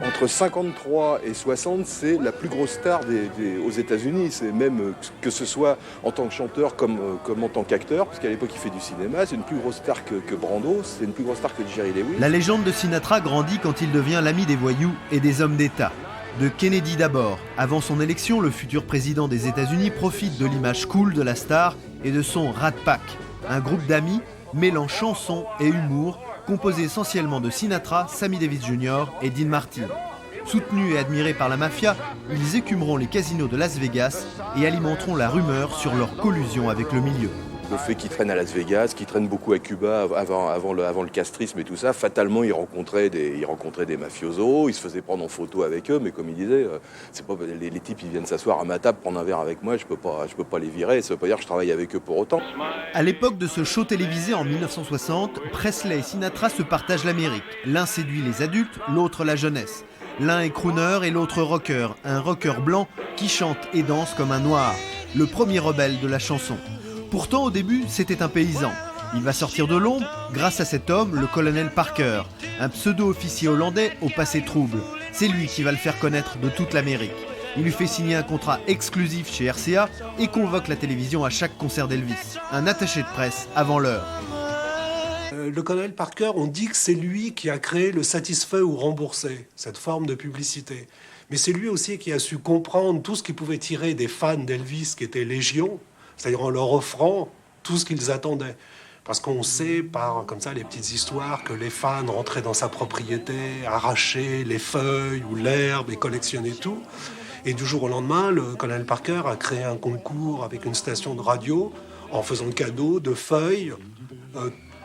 On Entre 53 et 60, c'est la plus grosse star aux États-Unis. C'est même que ce soit en tant que chanteur comme en tant qu'acteur, parce qu'à l'époque il fait du cinéma, c'est une plus grosse star que Brando, c'est une plus grosse star que Jerry Lewis. La légende de Sinatra grandit quand il devient l'ami des voyous et des hommes d'État. De Kennedy d'abord. Avant son élection, le futur président des États-Unis profite de l'image cool de la star et de son Rat Pack, un groupe d'amis mêlant chansons et humour, composé essentiellement de Sinatra, Sammy Davis Jr. et Dean Martin. Soutenus et admirés par la mafia, ils écumeront les casinos de Las Vegas et alimenteront la rumeur sur leur collusion avec le milieu. Le fait qu'il traîne à Las Vegas, qu'il traîne beaucoup à Cuba avant le castrisme et tout ça, fatalement il rencontrait des mafiosos, il se faisait prendre en photo avec eux, mais comme il disait, c'est pas les types ils viennent s'asseoir à ma table, prendre un verre avec moi, je peux pas les virer, ça veut pas dire que je travaille avec eux pour autant. À l'époque de ce show télévisé en 1960, Presley et Sinatra se partagent l'Amérique. L'un séduit les adultes, l'autre la jeunesse. L'un est crooner et l'autre rocker, un rocker blanc qui chante et danse comme un noir, le premier rebelle de la chanson. Pourtant, au début, c'était un paysan. Il va sortir de l'ombre grâce à cet homme, le colonel Parker, un pseudo-officier hollandais au passé trouble. C'est lui qui va le faire connaître de toute l'Amérique. Il lui fait signer un contrat exclusif chez RCA et convoque la télévision à chaque concert d'Elvis. Un attaché de presse avant l'heure. Le colonel Parker, on dit que c'est lui qui a créé le satisfait ou remboursé, cette forme de publicité. Mais c'est lui aussi qui a su comprendre tout ce qu'il pouvait tirer des fans d'Elvis qui étaient légion, c'est-à-dire en leur offrant tout ce qu'ils attendaient. Parce qu'on sait par comme ça les petites histoires que les fans rentraient dans sa propriété, arrachaient les feuilles ou l'herbe et collectionnaient tout. Et du jour au lendemain, le colonel Parker a créé un concours avec une station de radio en faisant cadeau de feuilles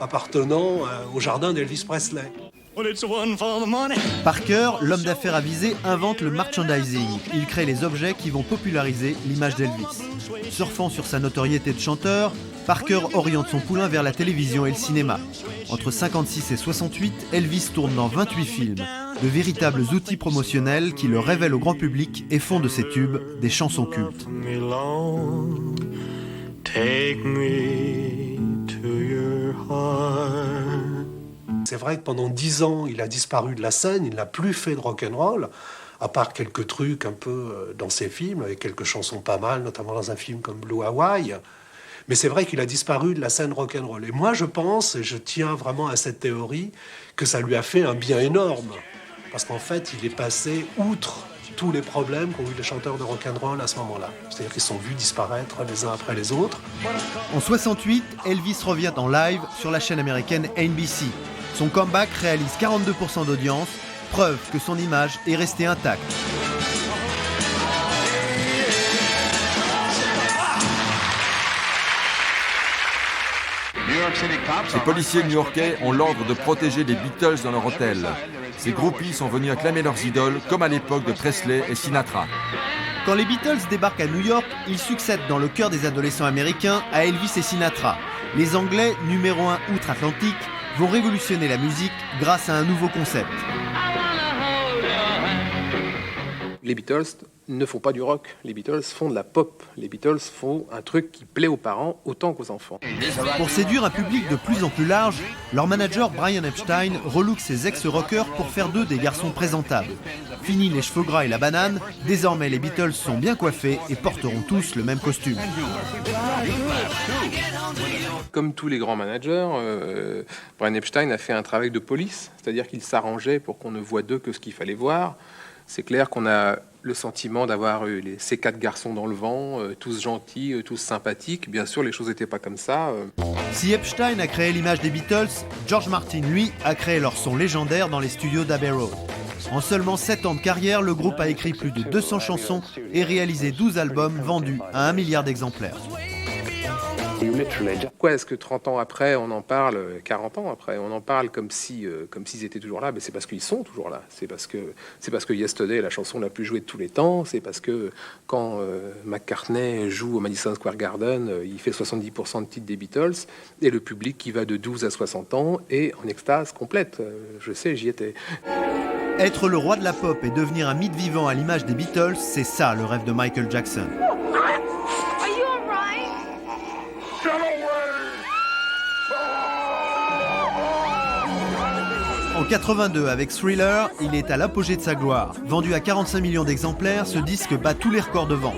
appartenant au jardin d'Elvis Presley. Parker, l'homme d'affaires avisé, invente le merchandising. Il crée les objets qui vont populariser l'image d'Elvis. Surfant sur sa notoriété de chanteur, Parker oriente son poulain vers la télévision et le cinéma. Entre 56 et 68, Elvis tourne dans 28 films, de véritables outils promotionnels qui le révèlent au grand public et font de ses tubes des chansons cultes. C'est vrai que pendant 10 ans, il a disparu de la scène, il n'a plus fait de rock'n'roll, à part quelques trucs un peu dans ses films, avec quelques chansons pas mal, notamment dans un film comme Blue Hawaii. Mais c'est vrai qu'il a disparu de la scène rock'n'roll. Et moi, je pense, et je tiens vraiment à cette théorie, que ça lui a fait un bien énorme. Parce qu'en fait, il est passé outre tous les problèmes qu'ont eu les chanteurs de rock'n'roll à ce moment-là. C'est-à-dire qu'ils sont vus disparaître les uns après les autres. En 68, Elvis revient en live sur la chaîne américaine NBC. Son comeback réalise 42% d'audience, preuve que son image est restée intacte. Les policiers new-yorkais ont l'ordre de protéger les Beatles dans leur hôtel. Ces groupies sont venus acclamer leurs idoles, comme à l'époque de Presley et Sinatra. Quand les Beatles débarquent à New York, ils succèdent dans le cœur des adolescents américains à Elvis et Sinatra. Les Anglais, numéro 1 outre-Atlantique, vont révolutionner la musique grâce à un nouveau concept. Les Beatles ne font pas du rock, les Beatles font de la pop. Les Beatles font un truc qui plaît aux parents autant qu'aux enfants. Pour séduire un public de plus en plus large, leur manager Brian Epstein relook ses ex-rockers pour faire d'eux des garçons présentables. Fini les cheveux gras et la banane, désormais les Beatles sont bien coiffés et porteront tous le même costume. Comme tous les grands managers, Brian Epstein a fait un travail de police, c'est-à-dire qu'il s'arrangeait pour qu'on ne voit d'eux que ce qu'il fallait voir. C'est clair qu'on a le sentiment d'avoir ces 4 garçons dans le vent, tous gentils, tous sympathiques. Bien sûr, les choses n'étaient pas comme ça. Si Epstein a créé l'image des Beatles, George Martin, lui, a créé leur son légendaire dans les studios d'Abbey Road. En seulement 7 ans de carrière, le groupe a écrit plus de 200 chansons et réalisé 12 albums vendus à 1 milliard d'exemplaires. Pourquoi est-ce que 30 ans après, on en parle, 40 ans après, on en parle comme s'ils étaient toujours là? C'est parce qu'ils sont toujours là. C'est parce que Yesterday est la chanson la plus jouée de tous les temps. C'est parce que quand McCartney joue au Madison Square Garden, il fait 70% de titres des Beatles et le public qui va de 12 à 60 ans est en extase complète. Je sais, j'y étais. Être le roi de la pop et devenir un mythe vivant à l'image des Beatles, c'est ça le rêve de Michael Jackson. En En 82, avec Thriller, il est à l'apogée de sa gloire. Vendu à 45 millions d'exemplaires, ce disque bat tous les records de vente.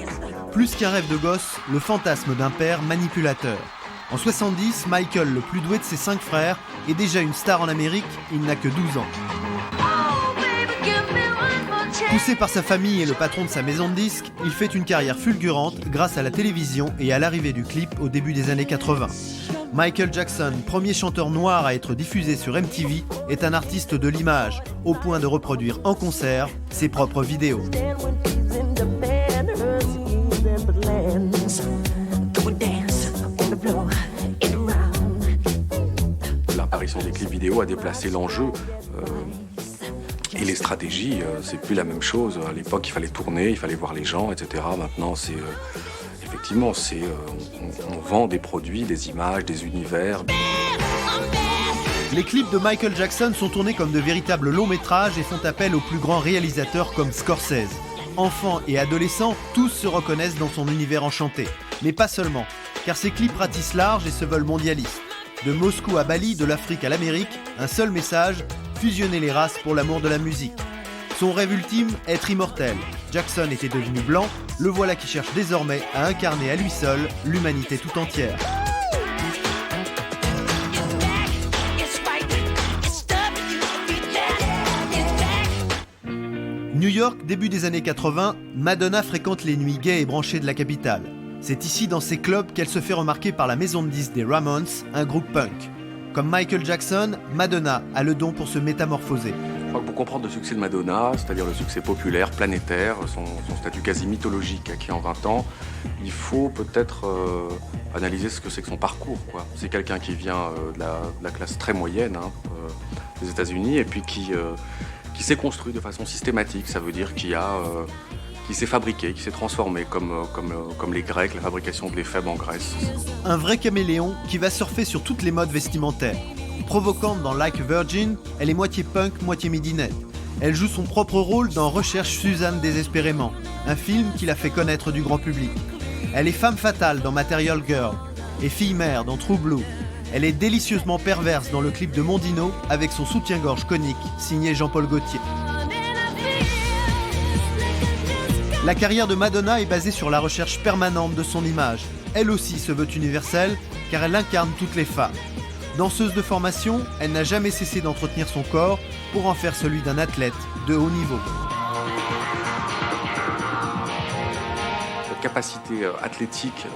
Plus qu'un rêve de gosse, le fantasme d'un père manipulateur. En 70, Michael, le plus doué de ses 5 frères, est déjà une star en Amérique, il n'a que 12 ans. Poussé par sa famille et le patron de sa maison de disques, il fait une carrière fulgurante grâce à la télévision et à l'arrivée du clip au début des années 80. Michael Jackson, premier chanteur noir à être diffusé sur MTV, est un artiste de l'image, au point de reproduire en concert ses propres vidéos. L'apparition des clips vidéo a déplacé l'enjeu. Et les stratégies, c'est plus la même chose. À l'époque, il fallait tourner, il fallait voir les gens, etc. Maintenant, c'est effectivement, on vend des produits, des images, des univers. Les clips de Michael Jackson sont tournés comme de véritables longs métrages et font appel aux plus grands réalisateurs comme Scorsese. Enfants et adolescents, tous se reconnaissent dans son univers enchanté. Mais pas seulement, car ses clips ratissent large et se veulent mondialistes. De Moscou à Bali, de l'Afrique à l'Amérique, un seul message, fusionner les races pour l'amour de la musique. Son rêve ultime, être immortel. Jackson était devenu blanc, le voilà qui cherche désormais à incarner à lui seul l'humanité tout entière. New York, début des années 80, Madonna fréquente les nuits gays et branchées de la capitale. C'est ici, dans ces clubs, qu'elle se fait remarquer par la maison de disques des Ramones, un groupe punk. Comme Michael Jackson, Madonna a le don pour se métamorphoser. Je crois que pour comprendre le succès de Madonna, c'est-à-dire le succès populaire, planétaire, son statut quasi mythologique acquis en 20 ans, il faut peut-être analyser ce que c'est que son parcours, quoi. C'est quelqu'un qui vient de la classe très moyenne des États-Unis et puis qui s'est construit de façon systématique. Ça veut dire qui s'est fabriqué, qui s'est transformé, comme les Grecs, la fabrication de l'éphébe en Grèce. Un vrai caméléon qui va surfer sur toutes les modes vestimentaires. Provocante dans Like a Virgin, elle est moitié punk, moitié midinette. Elle joue son propre rôle dans Recherche Suzanne désespérément, un film qui l'a fait connaître du grand public. Elle est femme fatale dans Material Girl et fille-mère dans True Blue. Elle est délicieusement perverse dans le clip de Mondino avec son soutien-gorge conique signé Jean-Paul Gaultier. La carrière de Madonna est basée sur la recherche permanente de son image. Elle aussi se veut universelle car elle incarne toutes les femmes. Danseuse de formation, elle n'a jamais cessé d'entretenir son corps pour en faire celui d'un athlète de haut niveau. Cette capacité athlétique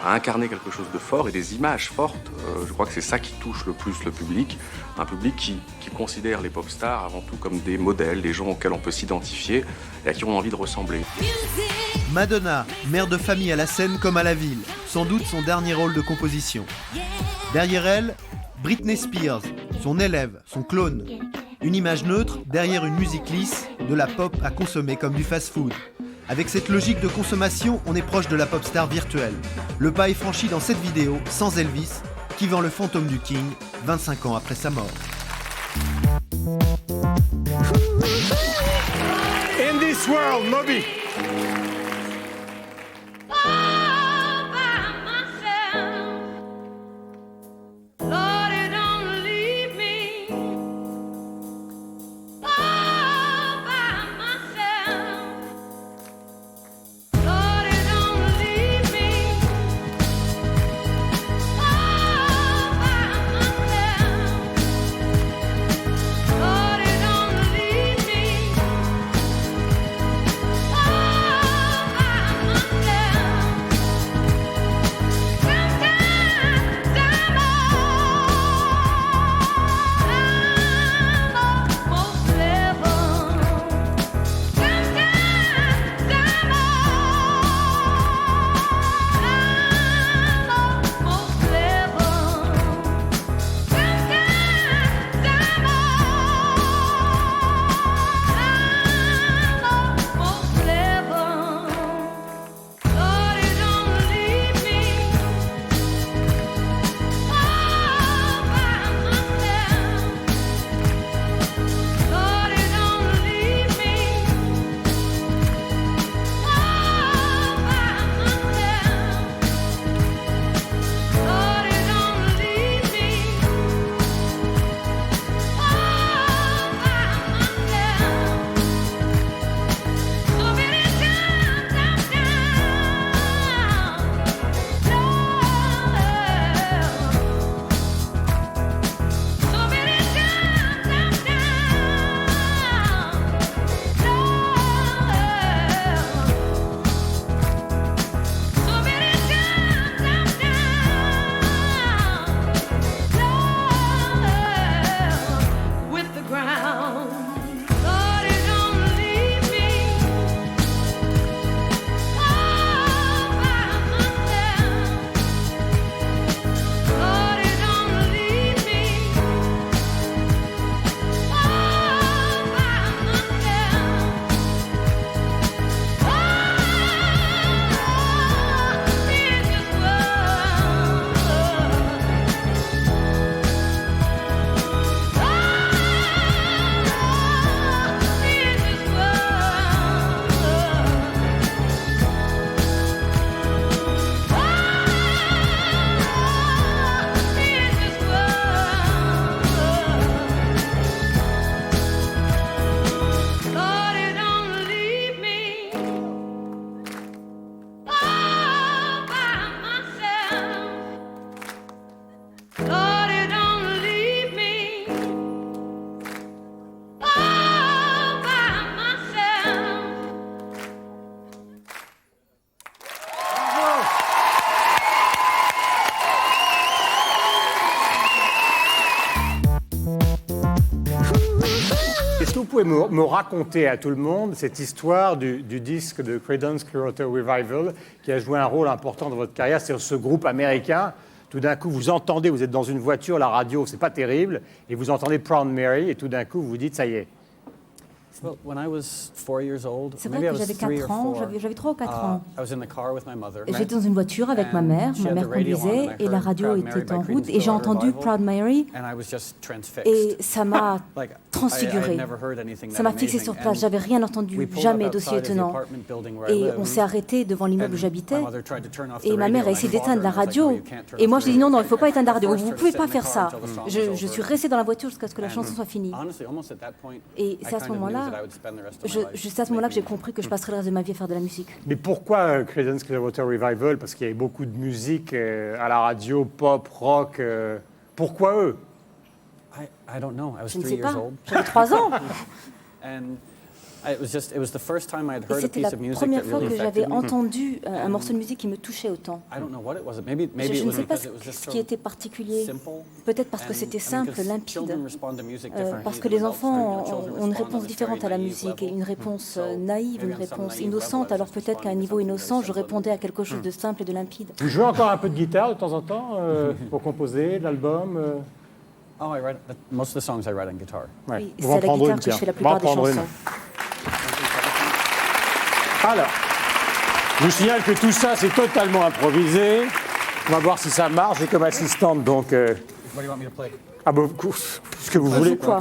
à incarner quelque chose de fort et des images fortes, je crois que c'est ça qui touche le plus le public. Un public qui considère les pop stars avant tout comme des modèles, des gens auxquels on peut s'identifier et à qui on a envie de ressembler. Madonna, mère de famille à la scène comme à la ville, sans doute son dernier rôle de composition. Derrière elle, Britney Spears, son élève, son clone. Une image neutre derrière une musique lisse, de la pop à consommer comme du fast-food. Avec cette logique de consommation, on est proche de la pop star virtuelle. Le pas est franchi dans cette vidéo, sans Elvis, qui vend le fantôme du King 25 ans après sa mort. In this world, Moby. me raconter à tout le monde cette histoire du disque de Creedence Clearwater Revival qui a joué un rôle important dans votre carrière. C'est ce groupe américain. Tout d'un coup, vous entendez, vous êtes dans une voiture, la radio, c'est pas terrible, et vous entendez Proud Mary, et tout d'un coup, vous vous dites, ça y est. C'est vrai que j'avais 4 ans, j'avais 3 ou 4 ans. Et J'étais dans une voiture avec ma mère conduisait et la radio était en route et j'ai entendu Proud Mary et ça m'a transfiguré. Ça m'a fixé sur place, j'avais rien entendu, jamais d'aussi étonnant. Et on s'est arrêté devant l'immeuble où j'habitais et ma mère a essayé d'éteindre la radio et moi je lui ai dit non, il ne faut pas éteindre la radio, vous ne pouvez pas faire ça. Je suis restée dans la voiture jusqu'à ce que la chanson soit finie. Et c'est à ce moment-là, c'est à ce moment-là que j'ai compris que je passerais le reste de ma vie à faire de la musique. Mais pourquoi Creedence Clearwater Revival? Parce qu'il y avait beaucoup de musique à la radio, pop, rock. Pourquoi eux? Je ne sais pas, j'avais 3 ans. Et c'était la première fois que j'avais entendu un morceau de musique qui me touchait autant. Je ne sais pas ce qui était particulier. Peut-être parce que c'était simple, limpide. Parce que les enfants ont une réponse différente à la musique, et une réponse naïve, une réponse innocente. Alors peut-être qu'à un niveau innocent, je répondais à quelque chose de simple et de limpide. Vous jouez encore un peu de guitare de temps en temps pour composer l'album Most of the songs I write on guitar. Oui, c'est à la guitare que je fais la plupart des chansons. Alors, je vous signale que tout ça, c'est totalement improvisé. On va voir si ça marche. J'ai comme assistante, donc... What do you want me to play? Ah bah, ce que vous voulez. Quoi?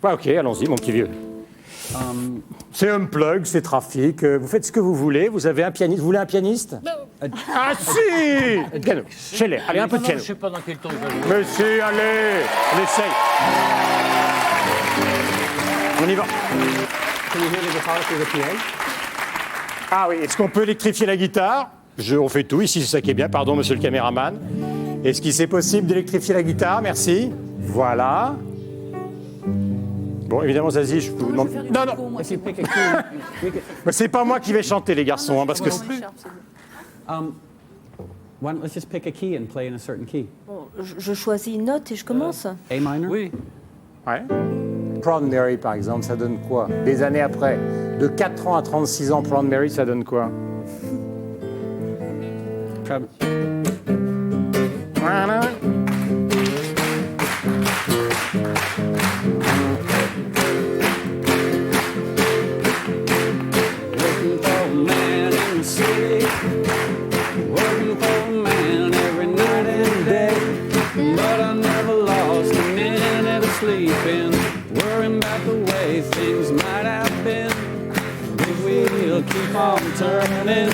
Ouais, ok, allons-y, mon petit vieux. C'est unplug, c'est trafic. Vous faites ce que vous voulez. Vous avez un pianiste. Vous voulez un pianiste? Ah si! Piano. Chez-les. Allez, un peu de piano. Je ne sais pas dans quel temps il va jouer. Mais si, allez, on essaye. On y va. Can you hear the guitar through the PA? Ah oui, est-ce qu'on peut électrifier la guitare? On fait tout, ici c'est ça qui est bien, pardon monsieur le caméraman. Est-ce qu'il c'est possible d'électrifier la guitare? Merci. Voilà. Bon, évidemment, Zazie, je peux vous demander... Non, non. C'est pas moi qui vais chanter, les garçons, hein, parce que... Let's just pick a key and play in a certain key. Bon, je choisis une note et je commence. A minor? Oui. Ouais. Proud Mary, par exemple, ça donne quoi? Des années après, de 4 ans à 36 ans, Proud Mary, ça donne quoi? Voilà. Worrying about the way things might have been. The wheel keep on turning.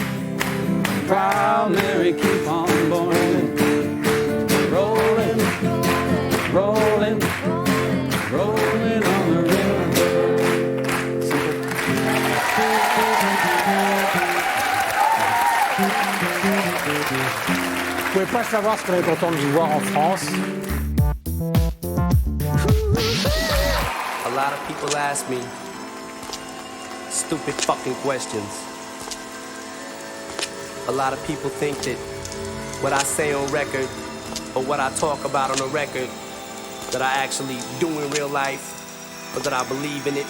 Proud Mary keep on burning. Rolling, rolling, rolling on the river. Vous pouvez pas savoir ce qu'on est content de vous voir en France. A lot of people ask me stupid fucking questions. A lot of people think that what I say on record or what I talk about on a record that I actually do in real life or that I believe in it.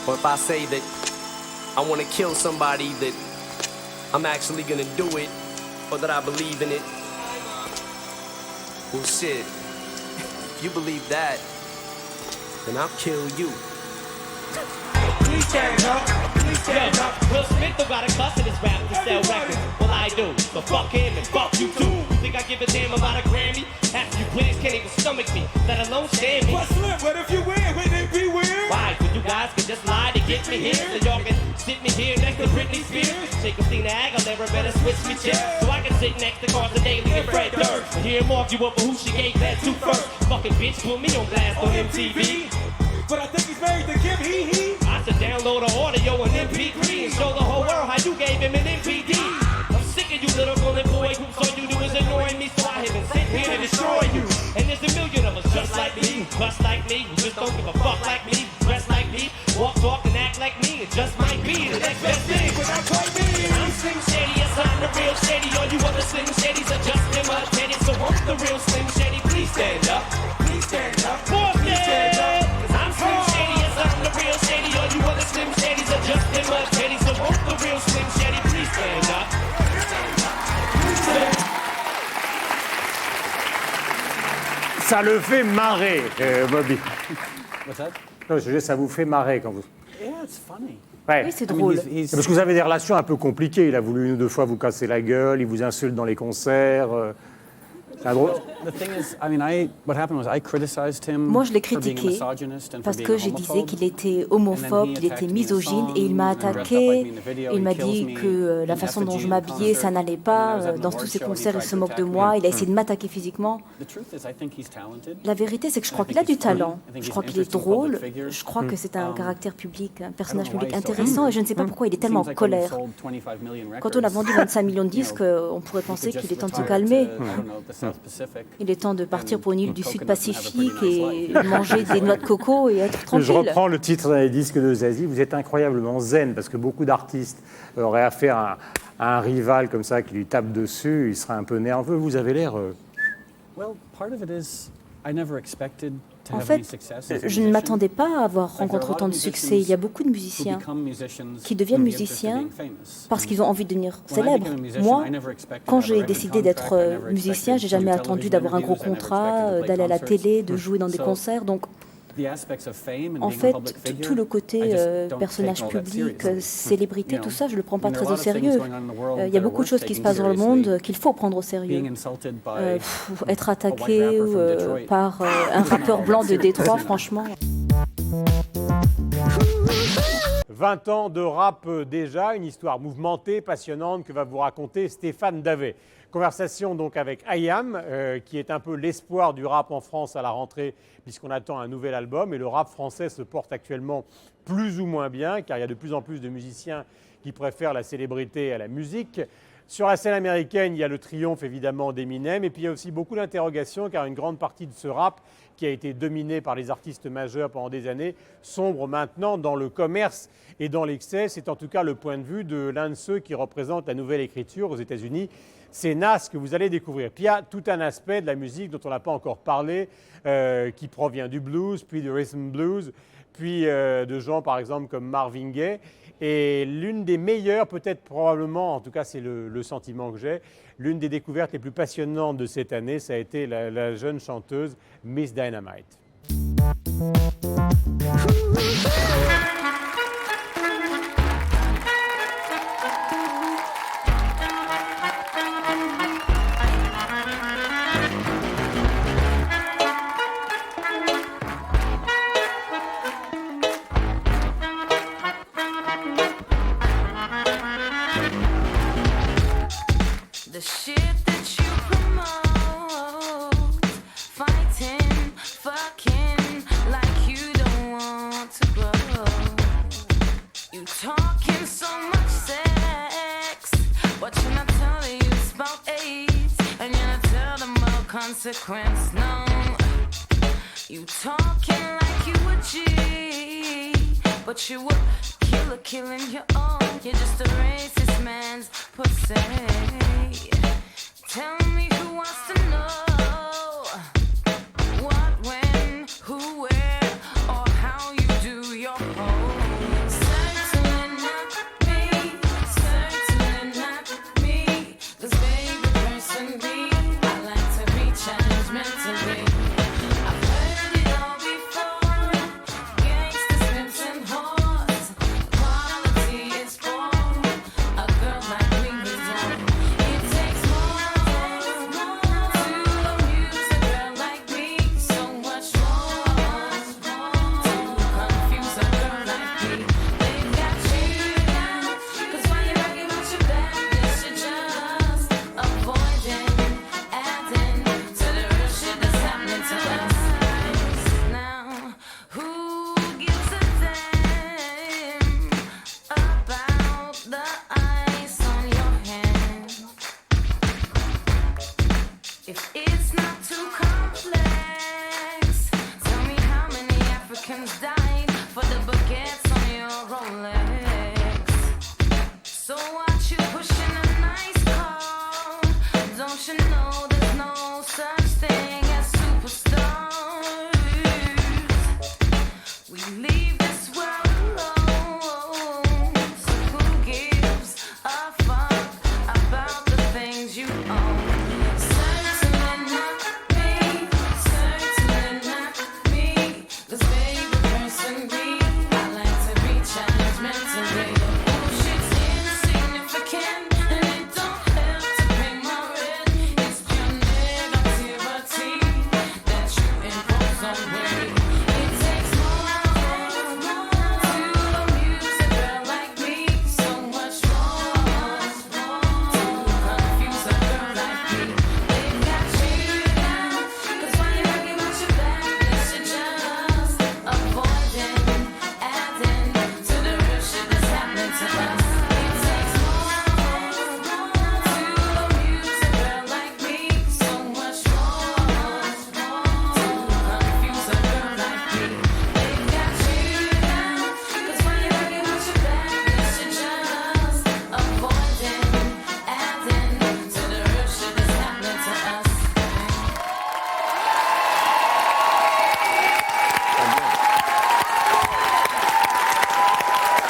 Or if I say that I want to kill somebody, that I'm actually gonna do it or that I believe in it. Well, shit, if you believe that, then I'll kill you. Please stand up. Please stand up. Will Smith don't got a cuss in his rap to sell records. Well, I do. But fuck him and fuck you too. Think I give a damn about a Grammy? Half you players can't even stomach me, let alone stand me. But Slim, what if you win? Wouldn't it be weird? Why? So you guys can just lie to get me here. So y'all can sit me here next to Britney Spears. Take Christina Aguilera, better switch me chairs. So I can sit next to Carson Daly and Fred Durst. And hear him argue over who she gave that to first. Fucking bitch put me on blast on MTV. But I think he's married to Kim Hee. I should download the audio on MP3 and show the whole world how you gave him an MPD. I'm sick of you little bullet boy groups. All you do is annoying me, so I have been sent here to destroy you. And there's a million of us just like me, who cuss like me, who just don't give a fuck like me, dress like me, walk, talk, and act like me. It just might be the next best thing. But not quite me. I'm Slim Shady, yes, I'm the real Shady. All you other Slim Shadys are just imitated. So won't the real Slim Shady please stand up? Please stand up. Please stand up. I'm Slim Shady, yes, Ça le fait marrer, Bobby. What's that? Non, je veux dire, ça vous fait marrer quand vous... Yeah, it's funny. Ouais. Oui, c'est drôle. C'est parce que vous avez des relations un peu compliquées. Il a voulu une ou deux fois vous casser la gueule, il vous insulte dans les concerts. C'est drôle. Moi, je l'ai critiqué parce que je disais qu'il était homophobe, qu'il était misogyne, et il m'a attaqué. Il m'a dit que la façon dont je m'habillais, ça n'allait pas. Dans tous ses concerts, il se moque de moi. Il a essayé de m'attaquer physiquement. La vérité, c'est que je crois qu'il a du talent. Je crois qu'il est drôle. Je crois que c'est un caractère public, un personnage public intéressant, et je ne sais pas pourquoi il est tellement en colère. Quand on a vendu 25 millions de disques, on pourrait penser qu'il est temps de se calmer. Il est temps de partir pour une île du Sud-Pacifique et manger des noix de coco et être tranquille. Je reprends le titre d'un des disques de Zazie. Vous êtes incroyablement zen, parce que beaucoup d'artistes auraient affaire à un rival comme ça qui lui tape dessus. Il serait un peu nerveux. Vous avez l'air... En fait, je ne m'attendais pas à avoir rencontré autant de succès. Il y a beaucoup de musiciens qui deviennent musiciens parce qu'ils ont envie de devenir célèbres. Moi, quand j'ai décidé d'être musicien, j'ai jamais attendu d'avoir un gros contrat, d'aller à la télé, de jouer dans des concerts. Donc, en fait, tout le côté personnage public, célébrité, tout ça, je ne le prends pas très au sérieux. Il y a beaucoup de choses qui se passent dans le monde qu'il faut prendre au sérieux. Être attaqué par un rappeur blanc de Détroit, franchement... 20 ans de rap déjà, une histoire mouvementée, passionnante que va vous raconter Stéphane Davet. Conversation donc avec IAM, qui est un peu l'espoir du rap en France à la rentrée, puisqu'on attend un nouvel album. Et le rap français se porte actuellement plus ou moins bien, car il y a de plus en plus de musiciens qui préfèrent la célébrité à la musique. Sur la scène américaine, il y a le triomphe évidemment d'Eminem, et puis il y a aussi beaucoup d'interrogations, car une grande partie de ce rap, qui a été dominé par les artistes majeurs pendant des années, sombre maintenant dans le commerce et dans l'excès. C'est en tout cas le point de vue de l'un de ceux qui représentent la nouvelle écriture aux États-Unis. C'est Nas que vous allez découvrir. Puis il y a tout un aspect de la musique dont on n'a pas encore parlé, qui provient du blues, puis du rhythm blues, puis de gens par exemple comme Marvin Gaye. Et l'une des meilleures, peut-être probablement, en tout cas c'est le sentiment que j'ai, l'une des découvertes les plus passionnantes de cette année, ça a été la jeune chanteuse Miss Dynamite. Consequence, no. You talking like you a G, but you a killer killing your own. You're just a racist man's pussy. Tell me who wants to know what, when, who, where, or how you do your whole. Certainly not me, certainly not me. 'Cause baby, personally, mentally, I've heard it all before. Gangsters, pimps, and whores. Quality is born. A girl like me is on. It takes more to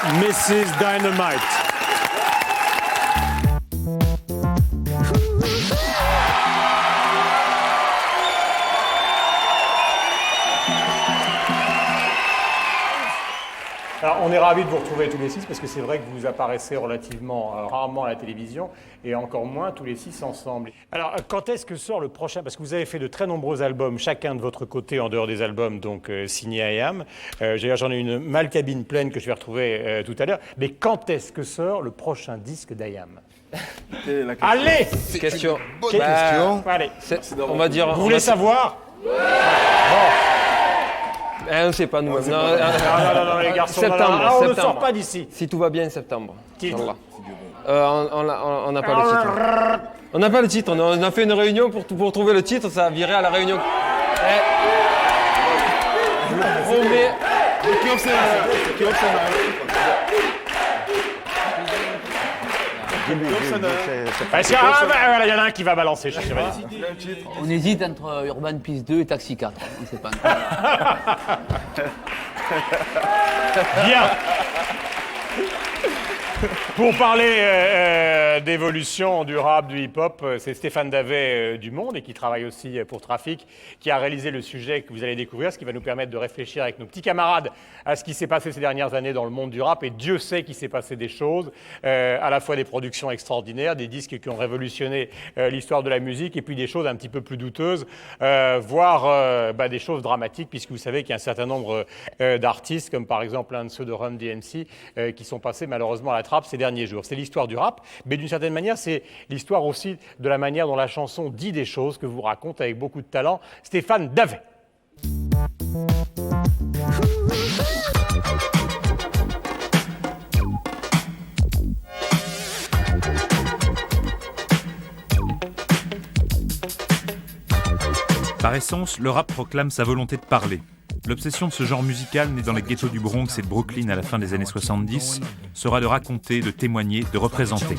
Mrs. Dynamite. Alors, on est ravis de vous retrouver tous les 6 parce que c'est vrai que vous apparaissez relativement rarement à la télévision et encore moins tous les 6 ensemble. Alors, quand est-ce que sort le prochain? Parce que vous avez fait de très nombreux albums, chacun de votre côté, en dehors des albums donc signés IAM. J'en ai une Malcabine pleine que je vais retrouver tout à l'heure. Mais quand est-ce que sort le prochain disque d'IAM? Allez! Question. Question. Allez. On va dire. Vous voulez savoir? Bon. On ne sait pas nous-mêmes. Non, les garçons, septembre, on ne sort pas d'ici. Si tout va bien, septembre. Titre. On n'a pas le titre. On n'a pas le titre. On a fait une réunion pour trouver le titre. Ça a viré à la réunion. Je vous promets. Il y en a un qui va balancer. On hésite entre Urban Peace 2 et Taxi 4. On ne sait pas encore. Bien. Pour parler d'évolution du rap, du hip-hop, c'est Stéphane Davet du Monde et qui travaille aussi pour Trafic, qui a réalisé le sujet que vous allez découvrir, ce qui va nous permettre de réfléchir avec nos petits camarades à ce qui s'est passé ces dernières années dans le monde du rap. Et Dieu sait qu'il s'est passé des choses, à la fois des productions extraordinaires, des disques qui ont révolutionné l'histoire de la musique, et puis des choses un petit peu plus douteuses, voire des choses dramatiques, puisque vous savez qu'il y a un certain nombre d'artistes, comme par exemple un de ceux de Run DMC, qui sont passés malheureusement à la trappe ces derniers jours. C'est l'histoire du rap, mais d'une certaine manière, c'est l'histoire aussi de la manière dont la chanson dit des choses que vous raconte avec beaucoup de talent. Stéphane Davet. Par essence, le rap proclame sa volonté de parler. L'obsession de ce genre musical, né dans les ghettos du Bronx et de Brooklyn à la fin des années 70, sera de raconter, de témoigner, de représenter.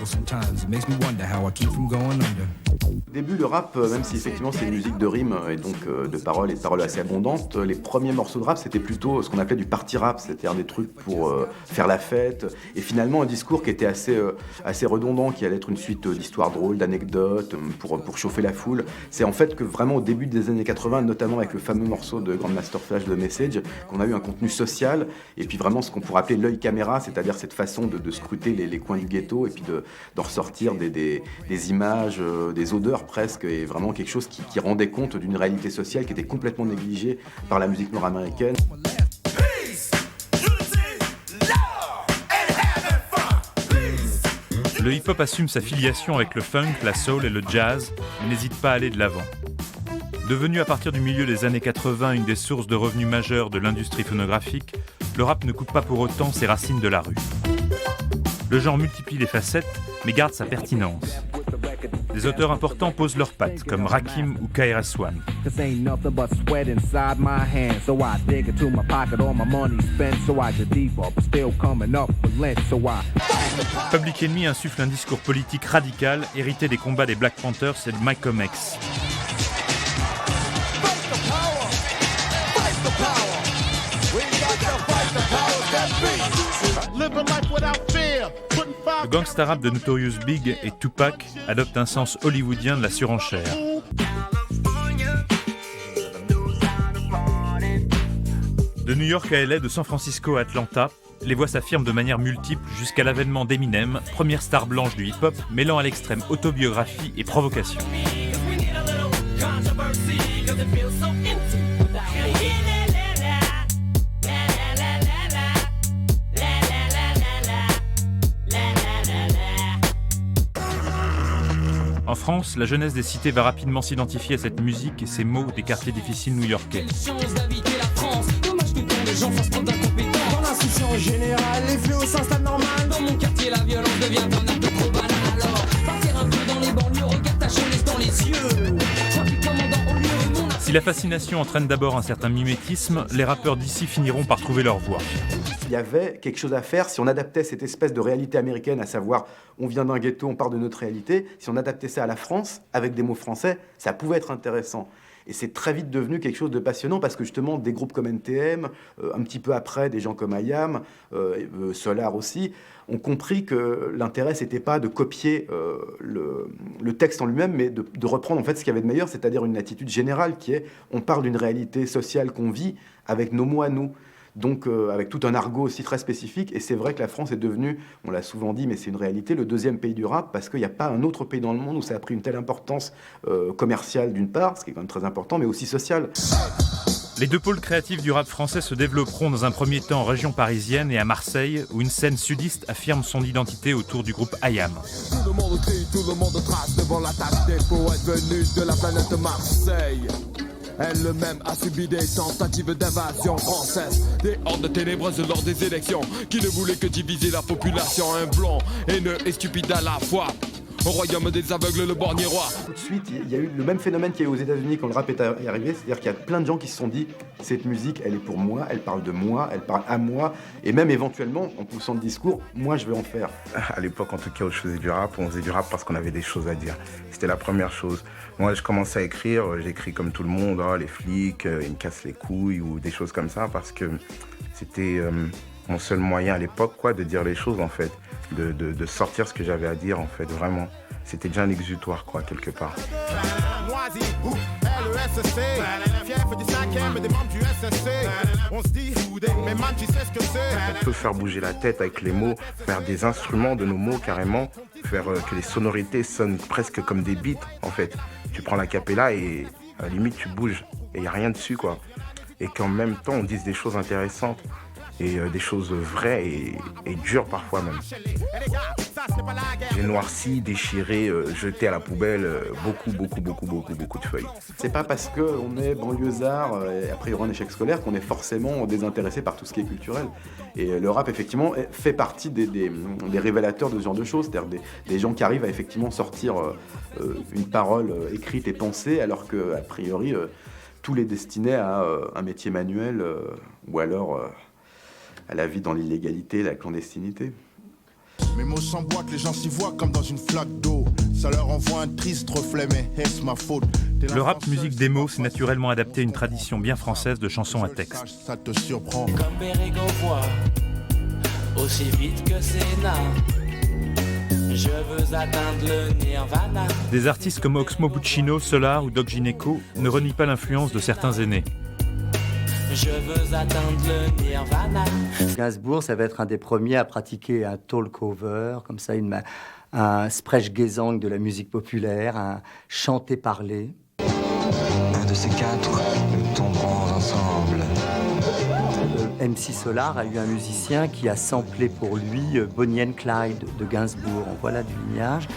Au début, le rap, même si effectivement c'est une musique de rime et donc de paroles assez abondantes, les premiers morceaux de rap c'était plutôt ce qu'on appelait du party rap, c'est-à-dire des trucs pour faire la fête, et finalement un discours qui était assez redondant, qui allait être une suite d'histoires drôles, d'anecdotes, pour chauffer la foule. C'est en fait que vraiment au début des années 80, notamment avec le fameux morceau de Grandmaster Flash de Message, qu'on a eu un contenu social, et puis vraiment ce qu'on pourrait appeler l'œil caméra, c'est-à-dire cette façon de scruter les coins du ghetto, et puis d'en ressortir des images, des odeurs presque, et vraiment quelque chose qui rendait compte d'une réalité sociale qui était complètement négligée par la musique nord-américaine. Le hip-hop assume sa filiation avec le funk, la soul et le jazz, mais n'hésite pas à aller de l'avant. Devenu à partir du milieu des années 80 une des sources de revenus majeures de l'industrie phonographique, le rap ne coupe pas pour autant ses racines de la rue. Le genre multiplie les facettes, mais garde sa pertinence. Des auteurs importants posent leurs pattes, comme Rakim ou KRS-One. Public Enemy insuffle un discours politique radical, hérité des combats des Black Panthers et de Malcolm X. Le gangsta rap de Notorious Big et Tupac adopte un sens hollywoodien de la surenchère. De New York à LA, de San Francisco à Atlanta, les voix s'affirment de manière multiple jusqu'à l'avènement d'Eminem, première star blanche du hip-hop, mêlant à l'extrême autobiographie et provocation. En France, la jeunesse des cités va rapidement s'identifier à cette musique et ces mots des quartiers difficiles new-yorkais. Dans l'insouciance générale, les fléaux s'installent normal. Dans mon quartier, la violence devient un acte trop banal. Alors, partir un peu dans les banlieues, regarde ta jeunesse dans les yeux. Si la fascination entraîne d'abord un certain mimétisme, les rappeurs d'ici finiront par trouver leur voix. Il y avait quelque chose à faire si on adaptait cette espèce de réalité américaine, à savoir on vient d'un ghetto, on part de notre réalité. Si on adaptait ça à la France, avec des mots français, ça pouvait être intéressant. Et c'est très vite devenu quelque chose de passionnant parce que justement, des groupes comme NTM, un petit peu après, des gens comme IAM, Solar aussi, ont compris que l'intérêt, c'était pas de copier le texte en lui-même, mais de reprendre en fait ce qu'il y avait de meilleur, c'est-à-dire une attitude générale qui est, on parle d'une réalité sociale qu'on vit avec nos mots à nous. Donc avec tout un argot aussi très spécifique, et c'est vrai que la France est devenue, on l'a souvent dit, mais c'est une réalité, le deuxième pays du rap, parce qu'il n'y a pas un autre pays dans le monde où ça a pris une telle importance commerciale d'une part, ce qui est quand même très important, mais aussi sociale. Les deux pôles créatifs du rap français se développeront dans un premier temps en région parisienne et à Marseille, où une scène sudiste affirme son identité autour du groupe IAM. Tout le monde crie, tout le monde trace devant la tâche des poètes venus de la planète Marseille. Elle-même a subi des tentatives d'invasion française, des hordes ténébreuses lors des élections qui ne voulaient que diviser la population, un blanc haineux et stupide à la fois. Au royaume des aveugles, le borgné roi. Tout de suite, il y a eu le même phénomène qu'il y a eu aux États-Unis quand le rap est arrivé, c'est-à-dire qu'il y a plein de gens qui se sont dit cette musique, elle est pour moi, elle parle de moi, elle parle à moi, et même éventuellement, en poussant le discours, moi je vais en faire. À l'époque, en tout cas, où je faisais du rap, on faisait du rap parce qu'on avait des choses à dire. C'était la première chose. Moi, je commençais à écrire, j'écris comme tout le monde, les flics, ils me cassent les couilles ou des choses comme ça, parce que c'était mon seul moyen à l'époque, de dire les choses en fait, de sortir ce que j'avais à dire en fait, vraiment. C'était déjà un exutoire, quelque part. On peut faire bouger la tête avec les mots, faire des instruments de nos mots carrément, faire que les sonorités sonnent presque comme des beats en fait. Tu prends la cappella et à la limite tu bouges et il n'y a rien dessus Et qu'en même temps on dise des choses intéressantes et des choses vraies et dures parfois même. J'ai noirci, déchiré, jeté à la poubelle beaucoup de feuilles. C'est pas parce qu'on est banlieusard et après il y aura un échec scolaire qu'on est forcément désintéressé par tout ce qui est culturel. Et le rap effectivement fait partie des révélateurs de ce genre de choses, c'est-à-dire des gens qui arrivent à effectivement sortir une parole écrite et pensée alors qu'a priori tout les destinait à un métier manuel ou alors à la vie dans l'illégalité, la clandestinité. Mes mots s'emboîtent, les gens s'y voient comme dans une flaque d'eau. Ça leur envoie un triste reflet, mais est-ce ma faute? Le rap musique des mots s'est naturellement adapté à une tradition bien française de chansons à texte. Ça te surprend. Comme Bérégo voit, aussi vite que Sénat, je veux atteindre le nirvana. Des artistes comme Oxmo Puccino, Solar ou Doc Gineco ne renient pas l'influence de certains aînés. Je veux atteindre le nirvana. Gainsbourg, ça va être un des premiers à pratiquer un talk-over, comme ça, un Sprechgesang de la musique populaire, un chanter-parler. Un de ces quatre, nous tomberons ensemble. MC Solar a eu un musicien qui a samplé pour lui Bonnie and Clyde de Gainsbourg. En voilà du lignage.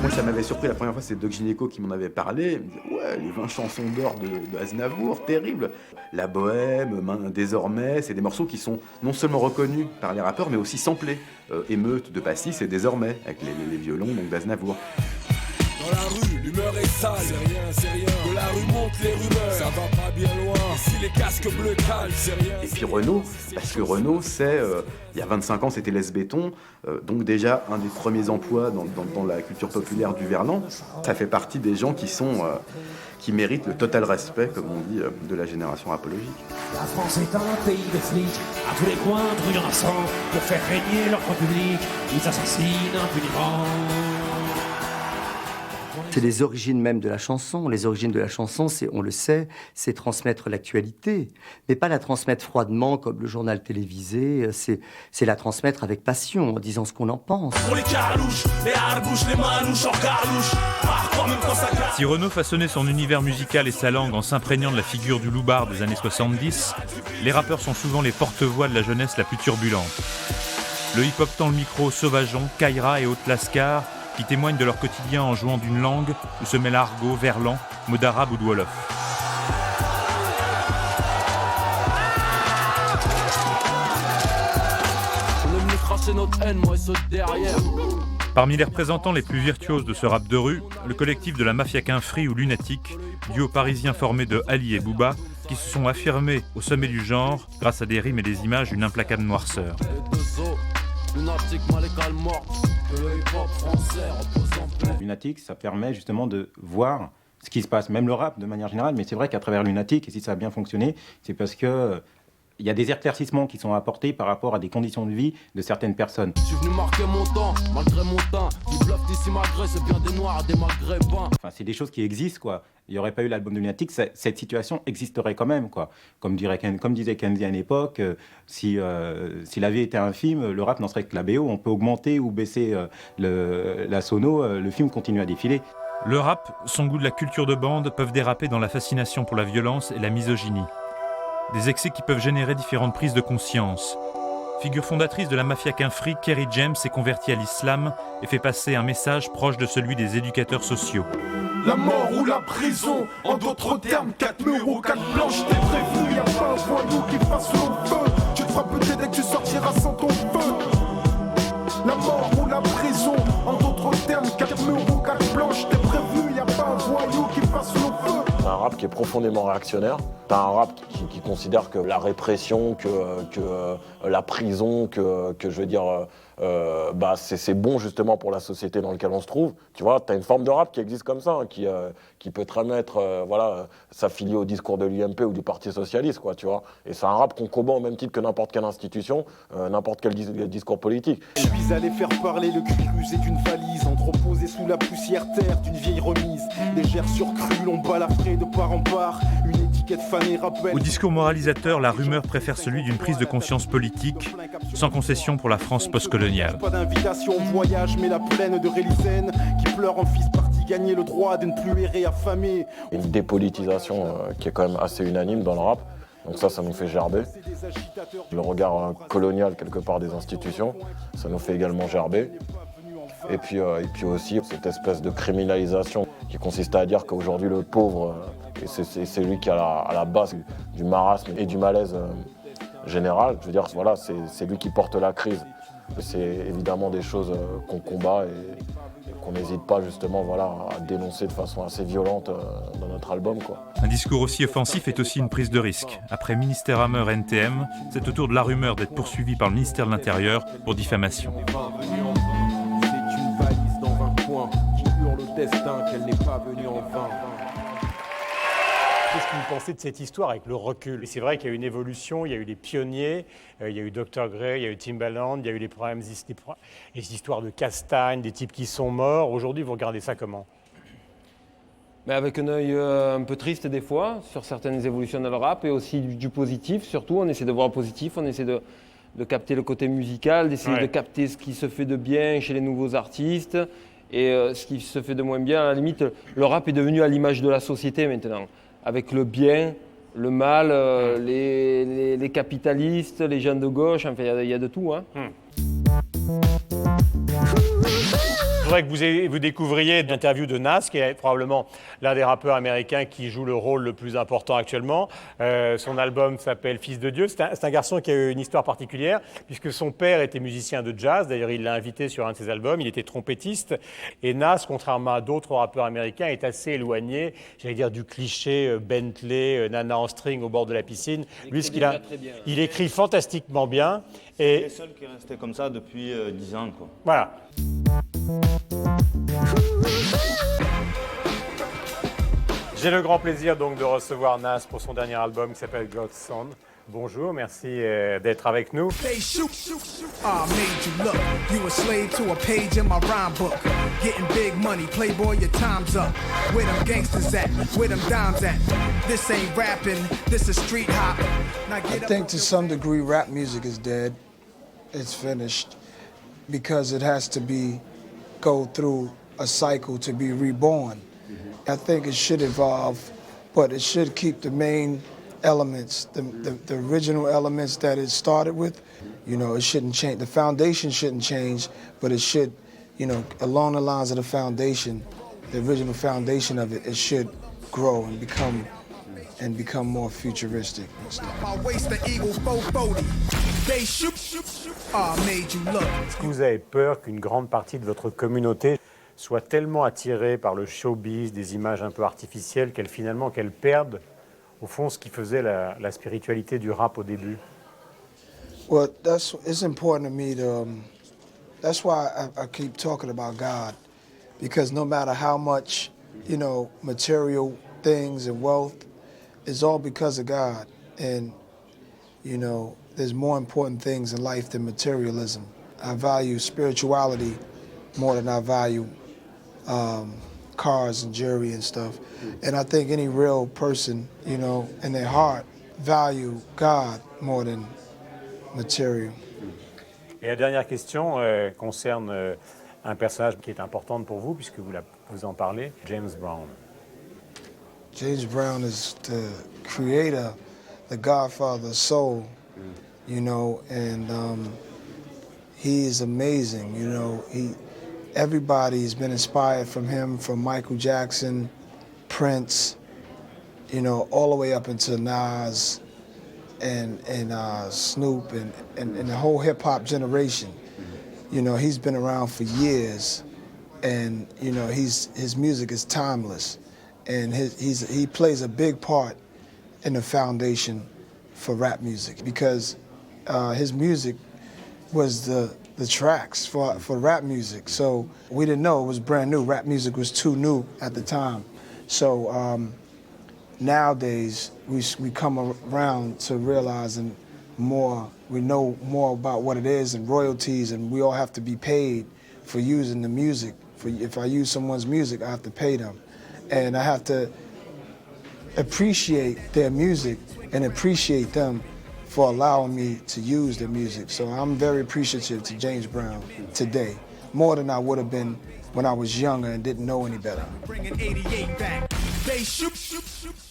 Moi, ça m'avait surpris la première fois, c'est Doc Gineco qui m'en avait parlé. Il me disait, ouais, les 20 chansons d'or de Aznavour, terrible. La Bohème, Désormais, c'est des morceaux qui sont non seulement reconnus par les rappeurs, mais aussi samplés. Émeute de Passy, c'est Désormais, avec les violons d'Aznavour. Dans la rue, l'humeur est sale, c'est rien. De la rue montent les rumeurs, ça va pas bien loin. Si les casques bleus calent, c'est rien. Et puis Renaud, parce que Renaud, c'est, il y a 25 ans, c'était Les Béton, donc déjà un des premiers emplois dans la culture populaire du Verlan. Ça fait partie des gens qui méritent le total respect, comme on dit, de la génération apologique. La France est un pays de flics, à tous les coins truand sang, pour faire régner l'ordre public, ils assassinent impunément. C'est les origines même de la chanson. Les origines de la chanson, on le sait, c'est transmettre l'actualité. Mais pas la transmettre froidement comme le journal télévisé, c'est la transmettre avec passion, en disant ce qu'on en pense. Pour les carouches, les harbouches, les manouches en carlouche, parfois même quand ça casse. Si Renaud façonnait son univers musical et sa langue en s'imprégnant de la figure du loupard des années 70, les rappeurs sont souvent les porte-voix de la jeunesse la plus turbulente. Le hip-hop tend le micro aux Sauvageon, Kaira et Haute Lascar, qui témoignent de leur quotidien en jouant d'une langue où se mêlent argot, verlan, mots d'arabe ou de wolof. Parmi les représentants les plus virtuoses de ce rap de rue, le collectif de la Mafia Quinfri ou Lunatique, duo parisien formé de Ali et Booba, qui se sont affirmés au sommet du genre grâce à des rimes et des images d'une implacable noirceur. Lunatique, Malika le mort, que le hip-hop français repose en paix. Lunatic, ça permet justement de voir ce qui se passe, même le rap de manière générale, mais c'est vrai qu'à travers Lunatic, et si ça a bien fonctionné, c'est parce que il y a des éclaircissements qui sont apportés par rapport à des conditions de vie de certaines personnes. Je suis venu marquer mon temps, malgré mon temps. Qui bluffent ici malgré, c'est bien des noirs, des maghrébins. Enfin, c'est des choses qui existent, quoi. Il n'y aurait pas eu l'album de Lunatic, cette situation existerait quand même, quoi. Comme disait Kenzie à une époque, si la vie était un film, le rap n'en serait que la BO. On peut augmenter ou baisser la sono, le film continue à défiler. Le rap, son goût de la culture de bande peuvent déraper dans la fascination pour la violence et la misogynie. Des excès qui peuvent générer différentes prises de conscience. Figure fondatrice de la mafia Quinfri, Kerry James s'est convertie à l'islam et fait passer un message proche de celui des éducateurs sociaux. La mort ou la prison, en d'autres termes, 4 murs ou 4 planches, t'es prévenu, y'a pas un voyou qui fasse le feu. Tu te feras peut-être dès que tu sortiras sans ton feu. La mort ou la prison, en d'autres termes, 4 murs ou 4 planches, t'es prévenu, y'a pas un voyou qui fasse le feu. C'est un rap qui est profondément réactionnaire. T'as un rap qui considère que la répression, que la prison, que je veux dire, c'est bon justement pour la société dans laquelle on se trouve. Tu vois, t'as une forme de rap qui existe comme ça, hein, qui peut très bien être, s'affilier au discours de l'UMP ou du Parti Socialiste, quoi, tu vois. Et c'est un rap qu'on combat au même titre que n'importe quelle institution, n'importe quel discours politique. Je suis allé faire parler le cul usé d'une valise, entreposé sous la poussière terre d'une vieille remise. Légère surcrue, l'on balafré de part en part, une étiquette fanée rappelle. Au discours moralisateur, la rumeur préfère celui d'une prise de conscience politique, sans concession pour la France postcoloniale. Pas d'invitation au voyage, mais la plaine de Rélisène qui pleure en fils parti gagner le droit de ne plus errer affamé. Une dépolitisation qui est quand même assez unanime dans le rap. Donc ça nous fait gerber. Le regard colonial quelque part des institutions, ça nous fait également gerber. Et puis aussi cette espèce de criminalisation qui consiste à dire qu'aujourd'hui le pauvre, c'est lui qui est à la base du marasme et du malaise général. Je veux dire, voilà, c'est lui qui porte la crise. C'est évidemment des choses qu'on combat et qu'on n'hésite pas justement à dénoncer de façon assez violente dans notre album, quoi. Un discours aussi offensif est aussi une prise de risque. Après Ministère Hammer NTM, c'est au tour de la rumeur d'être poursuivi par le ministère de l'Intérieur pour diffamation. C'est une valise dans un coin qui hurle au destin qu'elle n'est pas venue en vain. Qu'est-ce que vous pensez de cette histoire avec le recul? Et c'est vrai qu'il y a eu une évolution, il y a eu les pionniers, il y a eu Dr. Dre, il y a eu Timbaland, il y a eu les problèmes, les histoires de castagne, des types qui sont morts. Aujourd'hui, vous regardez ça comment? Mais avec un œil un peu triste des fois sur certaines évolutions dans le rap et aussi du positif. Surtout, on essaie de voir le positif, on essaie de capter le côté musical, d'essayer de capter ce qui se fait de bien chez les nouveaux artistes et ce qui se fait de moins bien. À la limite, le rap est devenu à l'image de la société maintenant. Avec le bien, le mal, les capitalistes, les gens de gauche, enfin il y a de tout. Hein. Je voudrais que vous découvriez l'interview de Nas, qui est probablement l'un des rappeurs américains qui joue le rôle le plus important actuellement. Son album s'appelle Fils de Dieu. C'est un garçon qui a eu une histoire particulière, puisque son père était musicien de jazz. D'ailleurs, il l'a invité sur un de ses albums. Il était trompettiste. Et Nas, contrairement à d'autres rappeurs américains, est assez éloigné, j'allais dire, du cliché Bentley, nana en string au bord de la piscine. Lui, il écrit fantastiquement bien. C'est le seul qui est resté comme ça depuis 10 ans, quoi. Voilà. J'ai le grand plaisir donc de recevoir Nas pour son dernier album qui s'appelle God's Son. Bonjour, merci d'être avec nous. They shoot, I made you look. You a slave to a page in my rhyme book. Getting big money, playboy, your time's up. Where them gangsters at? Where them dimes at? This ain't rapping, this is street hop. I think to some degree rap music is dead. It's finished because it has to go through a cycle to be reborn. I think it should evolve, but it should keep the main elements, the original elements that it started with. You know, it shouldn't change. The foundation shouldn't change, but it should, you know, along the lines of the foundation, the original foundation of it, it should grow and become more futuristic. My waist the Eagle 440. They shoot, I made you look. Est-ce que vous avez peur qu'une grande partie de votre communauté soit tellement attirée par le showbiz, des images un peu artificielles, qu'elle perde au fond ce qui faisait la spiritualité du rap au début? Well, it's important to me That's why I keep talking about God, because no matter how much, you know, material things and wealth, it's all because of God. And, you know, there's more important things in life than materialism. I value spirituality more than I value cars and jewelry and stuff. And I think any real person, you know, in their heart, value God more than material. Et la dernière question concerne un personnage qui est important pour vous, puisque vous en parlez, James Brown. James Brown is the creator, the godfather of soul, you know, and he is amazing, you know. Everybody's been inspired from him, from Michael Jackson, Prince, you know, all the way up into Nas and Snoop and the whole hip-hop generation. You know, he's been around for years, and, you know, his music is timeless, and he plays a big part in the foundation for rap music, because his music was the tracks for rap music. So we didn't know, it was brand new. Rap music was too new at the time. So nowadays we come around to realizing more, we know more about what it is and royalties, and we all have to be paid for using the music. If I use someone's music, I have to pay them. And I have to appreciate their music and appreciate them for allowing me to use their music. So I'm very appreciative to James Brown today, more than I would have been when I was younger and didn't know any better.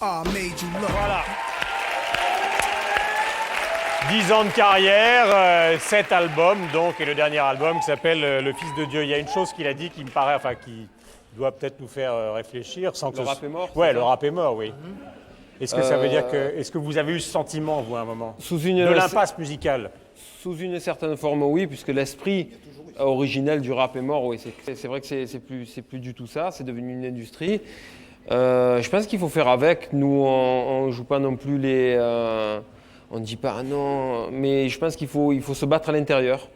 Voilà. 10 ans de carrière, 7 albums donc, et le dernier album qui s'appelle Le Fils de Dieu. Il y a une chose qu'il a dit qui me paraît, enfin qui doit peut-être nous faire réfléchir. Sans que le rap est mort. Ouais, le rap est mort, oui. Est-ce que ça veut dire que, est-ce que vous avez eu ce sentiment, vous, à un moment, de l'impasse musicale? Sous une certaine forme, oui, puisque l'esprit originel du rap est mort, oui. C'est vrai que c'est plus du tout ça, c'est devenu une industrie. Je pense qu'il faut faire avec. Nous, on ne joue pas non plus les... on ne dit pas non, mais je pense qu'il faut se battre à l'intérieur.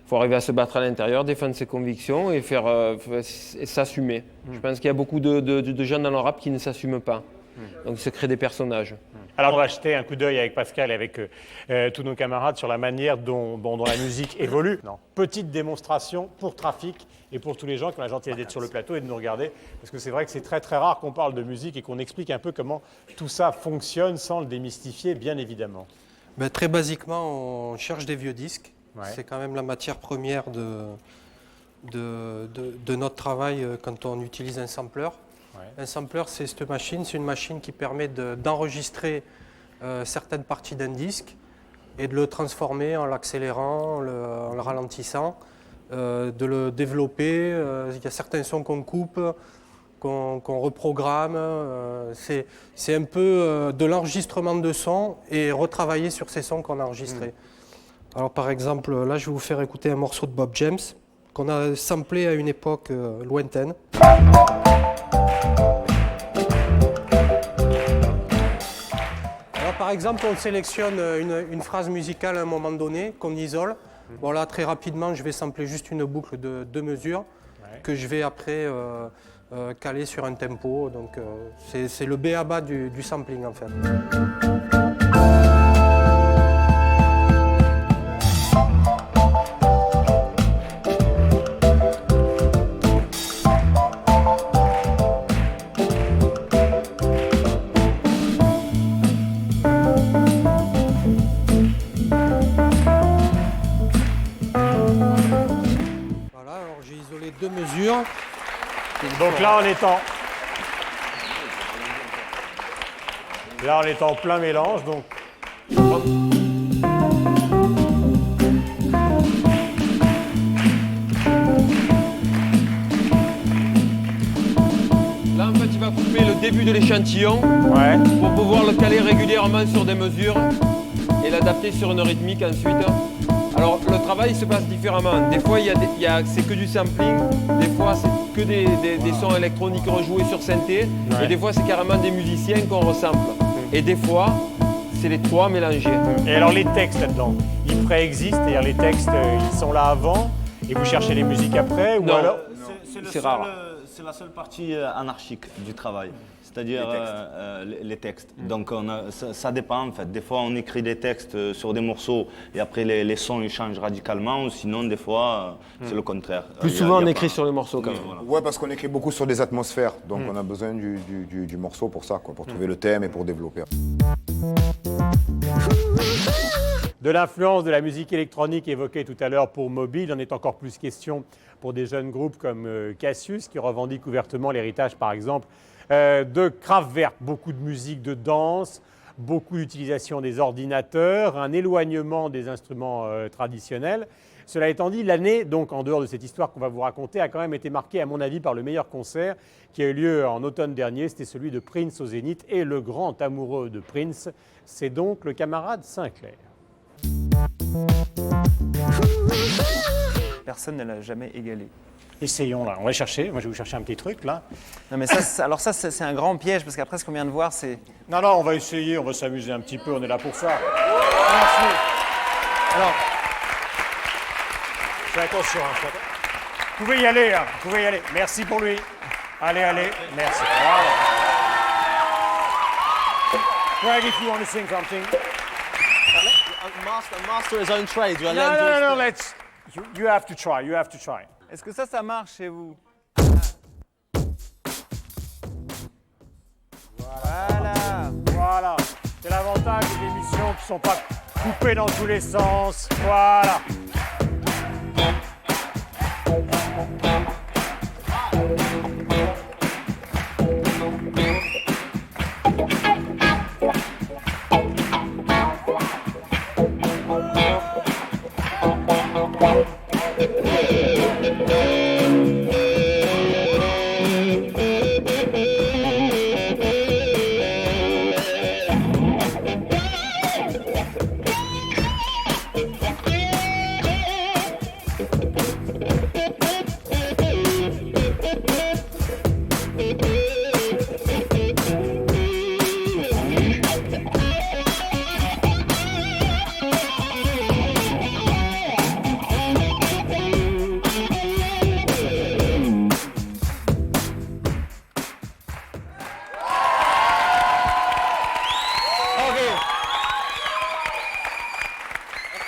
Il faut arriver à se battre à l'intérieur, défendre ses convictions et s'assumer. Je pense qu'il y a beaucoup de gens dans le rap qui ne s'assument pas. Donc se créent des personnages. Alors on va jeter un coup d'œil avec Pascal et avec tous nos camarades sur la manière dont la musique évolue. Non. Petite démonstration pour Trafic et pour tous les gens qui ont la gentillesse d'être sur le plateau et de nous regarder. Parce que c'est vrai que c'est très très rare qu'on parle de musique et qu'on explique un peu comment tout ça fonctionne sans le démystifier, bien évidemment. Ben, très basiquement, on cherche des vieux disques. Ouais. C'est quand même la matière première de notre travail quand on utilise un sampler. Ouais. Un sampler, c'est cette machine. C'est une machine qui permet d'enregistrer certaines parties d'un disque et de le transformer en l'accélérant, en le ralentissant, de le développer. Il y a certains sons qu'on coupe, qu'on reprogramme. C'est un peu de l'enregistrement de sons et retravailler sur ces sons qu'on a enregistrés. Alors par exemple, là je vais vous faire écouter un morceau de Bob James qu'on a samplé à une époque lointaine. Alors par exemple, on sélectionne une phrase musicale à un moment donné qu'on isole. Bon là très rapidement, je vais sampler juste une boucle de 2 mesures que je vais après caler sur un tempo. Donc c'est le b.a-ba du sampling en fait. Donc là on est en plein mélange. Donc là en fait il va couper le début de l'échantillon pour pouvoir le caler régulièrement sur des mesures et l'adapter sur une rythmique ensuite. Alors le travail se passe différemment. Des fois c'est que du sampling, des fois c'est que des sons électroniques rejoués sur synthé, et des fois c'est carrément des musiciens qu'on resample. Et des fois c'est les trois mélangés. Et alors les textes là-dedans, ils préexistent, c'est-à-dire les textes ils sont là avant, Et vous cherchez les musiques après ou Non, alors c'est rare. C'est la seule partie anarchique du travail, c'est-à-dire les textes. Donc ça dépend en fait. Des fois on écrit des textes sur des morceaux et après les sons ils changent radicalement, ou sinon des fois c'est le contraire. Plus souvent on écrit sur les morceaux quand même. Voilà. Ouais, parce qu'on écrit beaucoup sur des atmosphères, donc on a besoin du morceau pour ça, quoi, pour trouver le thème et pour développer. De l'influence de la musique électronique évoquée tout à l'heure pour Moby, il en est encore plus question pour des jeunes groupes comme Cassius, qui revendiquent ouvertement l'héritage, par exemple, de Kraftwerk. Beaucoup de musique de danse, beaucoup d'utilisation des ordinateurs, un éloignement des instruments traditionnels. Cela étant dit, l'année, donc en dehors de cette histoire qu'on va vous raconter, a quand même été marquée, à mon avis, par le meilleur concert qui a eu lieu en automne dernier. C'était celui de Prince au Zénith. Et le grand amoureux de Prince, c'est donc le camarade Sinclair. Personne ne l'a jamais égalé. Essayons là, on va chercher. Moi je vais vous chercher un petit truc là. Non mais ça, alors ça c'est un grand piège parce qu'après ce qu'on vient de voir c'est... Non, on va essayer, on va s'amuser un petit peu, on est là pour ça. Merci. Alors, fais attention. Hein, vous pouvez y aller, hein, vous pouvez y aller. Merci pour lui. Allez, merci. Voilà. Greg, if you want to sing something. Master his own trade. No, let's... You have to try, Est-ce que ça marche chez vous? Voilà. C'est l'avantage des émissions qui ne sont pas coupées dans tous les sens. Voilà.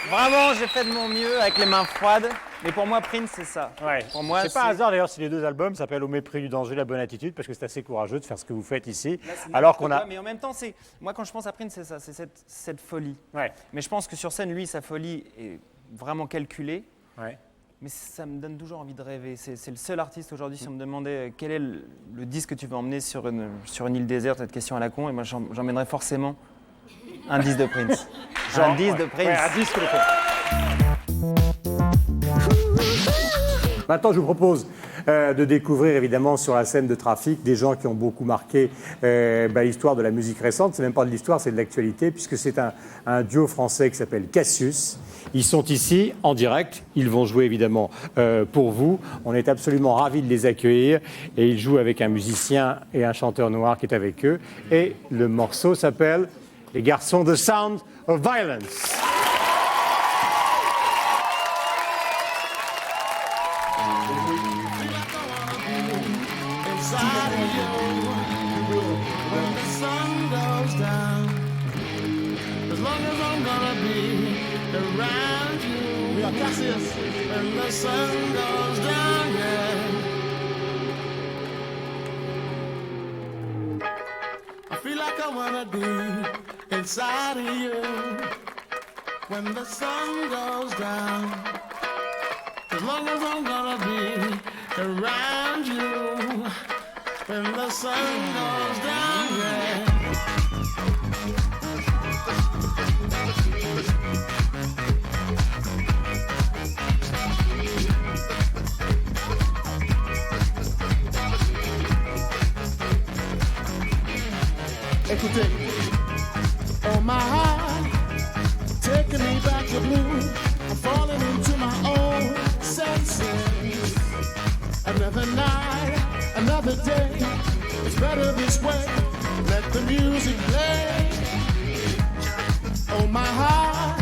Vraiment, j'ai fait de mon mieux avec les mains froides. Mais pour moi, Prince, c'est ça. Ouais. Pour moi, c'est pas un hasard d'ailleurs si les deux albums s'appellent Au mépris du danger, la bonne attitude, parce que c'est assez courageux de faire ce que vous faites ici. Là, alors qu'on a. Mais en même temps, moi quand je pense à Prince, c'est ça, c'est cette folie. Ouais. Mais je pense que sur scène, lui, sa folie est vraiment calculée. Ouais. Mais ça me donne toujours envie de rêver. C'est le seul artiste aujourd'hui, si on me demandait quel est le disque que tu veux emmener sur une île déserte, cette question à la con, et moi j'emmènerais forcément un disque de Prince. Un disque de Prince. Ouais, un disque de Prince. Maintenant, je vous propose de découvrir évidemment sur la scène de Trafic des gens qui ont beaucoup marqué l'histoire de la musique récente. C'est même pas de l'histoire, c'est de l'actualité, puisque c'est un duo français qui s'appelle Cassius. Ils sont ici en direct, ils vont jouer évidemment pour vous. On est absolument ravis de les accueillir et ils jouent avec un musicien et un chanteur noir qui est avec eux. Et le morceau s'appelle Les garçons de Sound of Violence. When the sun goes down, yeah. I feel like I wanna be inside of you. When the sun goes down, as long as I'm gonna be around you. When the sun goes down, yeah. Écoutez, oh my heart, taking me back to blue. I'm falling into my own senses. Another night, another day. It's better this way. Let the music play. Oh my heart,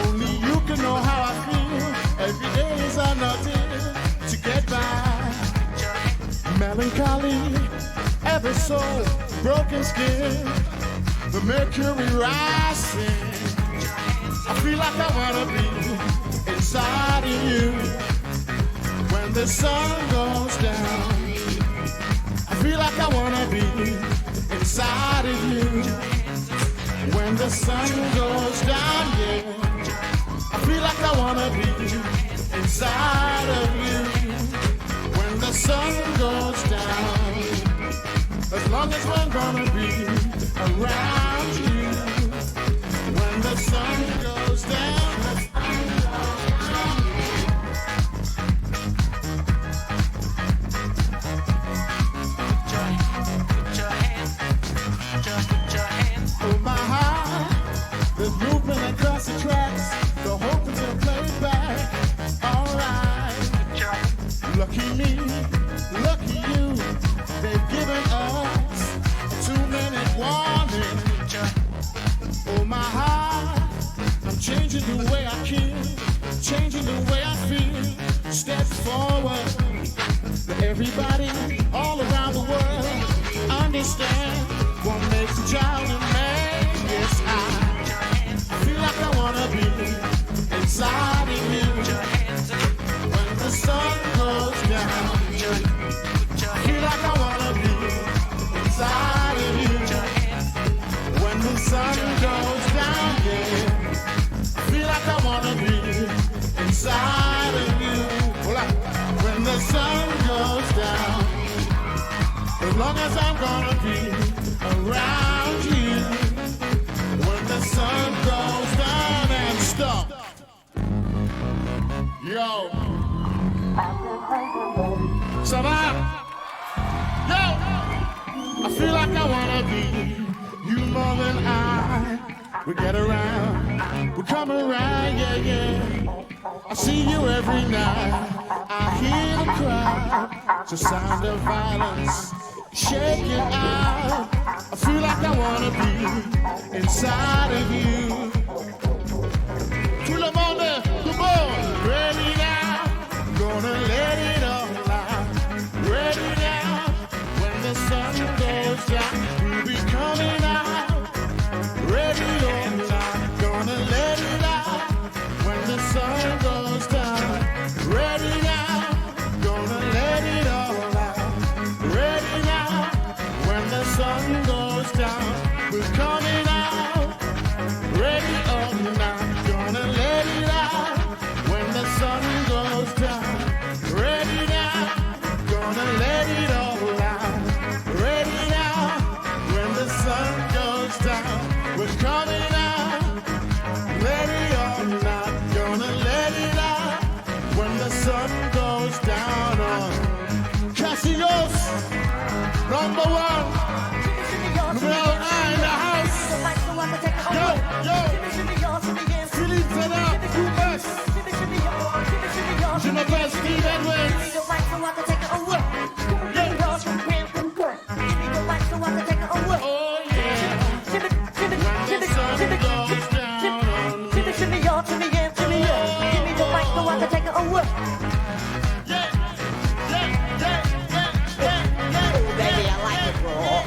only you can know how I feel. Every day is another day. melancholy, every soul, broken skin, the mercury rising. I feel like I wanna be inside of you when the sun goes down. I feel like I wanna be inside of you when the sun goes down, yeah. I feel like I wanna be inside of you when the sun goes down. As long as we're gonna be around you when the sun goes down. Oh my heart, there's movement across the tracks. The hope is to play back. Alright, lucky me, lucky you. They've given us a 2-minute warning. Oh my heart, I'm changing the way I kill, changing the way I feel. Step forward, let everybody all around the world understand what makes a child a man. Yes, I feel like I wanna be inside of you when the sun goes down. I feel like I wanna be inside of you when the sun goes down. Yeah, I feel like I wanna be inside of you when the sun goes down. As long as I'm gonna be around you when the sun goes down. And stop. Yo. Ça va? Yo. I feel like I wanna be you more than I. We get around, we come around, yeah, yeah. I see you every night. I hear the crowd. It's a sound of violence. Shake it out. I feel like I wanna be inside of you. Tout le monde, come on, ready now. Gonna let it all out. Ready now. When the sun goes down, we'll be coming out. Ready or not, gonna let it out. When the sun goes down, ready now. Gonna let it all out. Ready now. When the sun goes down, we're coming out. Ready or not, gonna let it out. When the sun goes down, ready now, gonna let it all out. Ready now, when the sun goes down, we're coming out. Ready or not, gonna let it out. When the sun goes down on Cassius, number 1. Numero 1 in the house. Yo, yo. Philippe Zena, Goubès. Je m'appelle Steve Edwards. Oh yeah. When the sun goes down. Shimmy y'all, shimmy yeah, shimmy yeah. Give me the mic so I can take it away. Baby, I like it raw.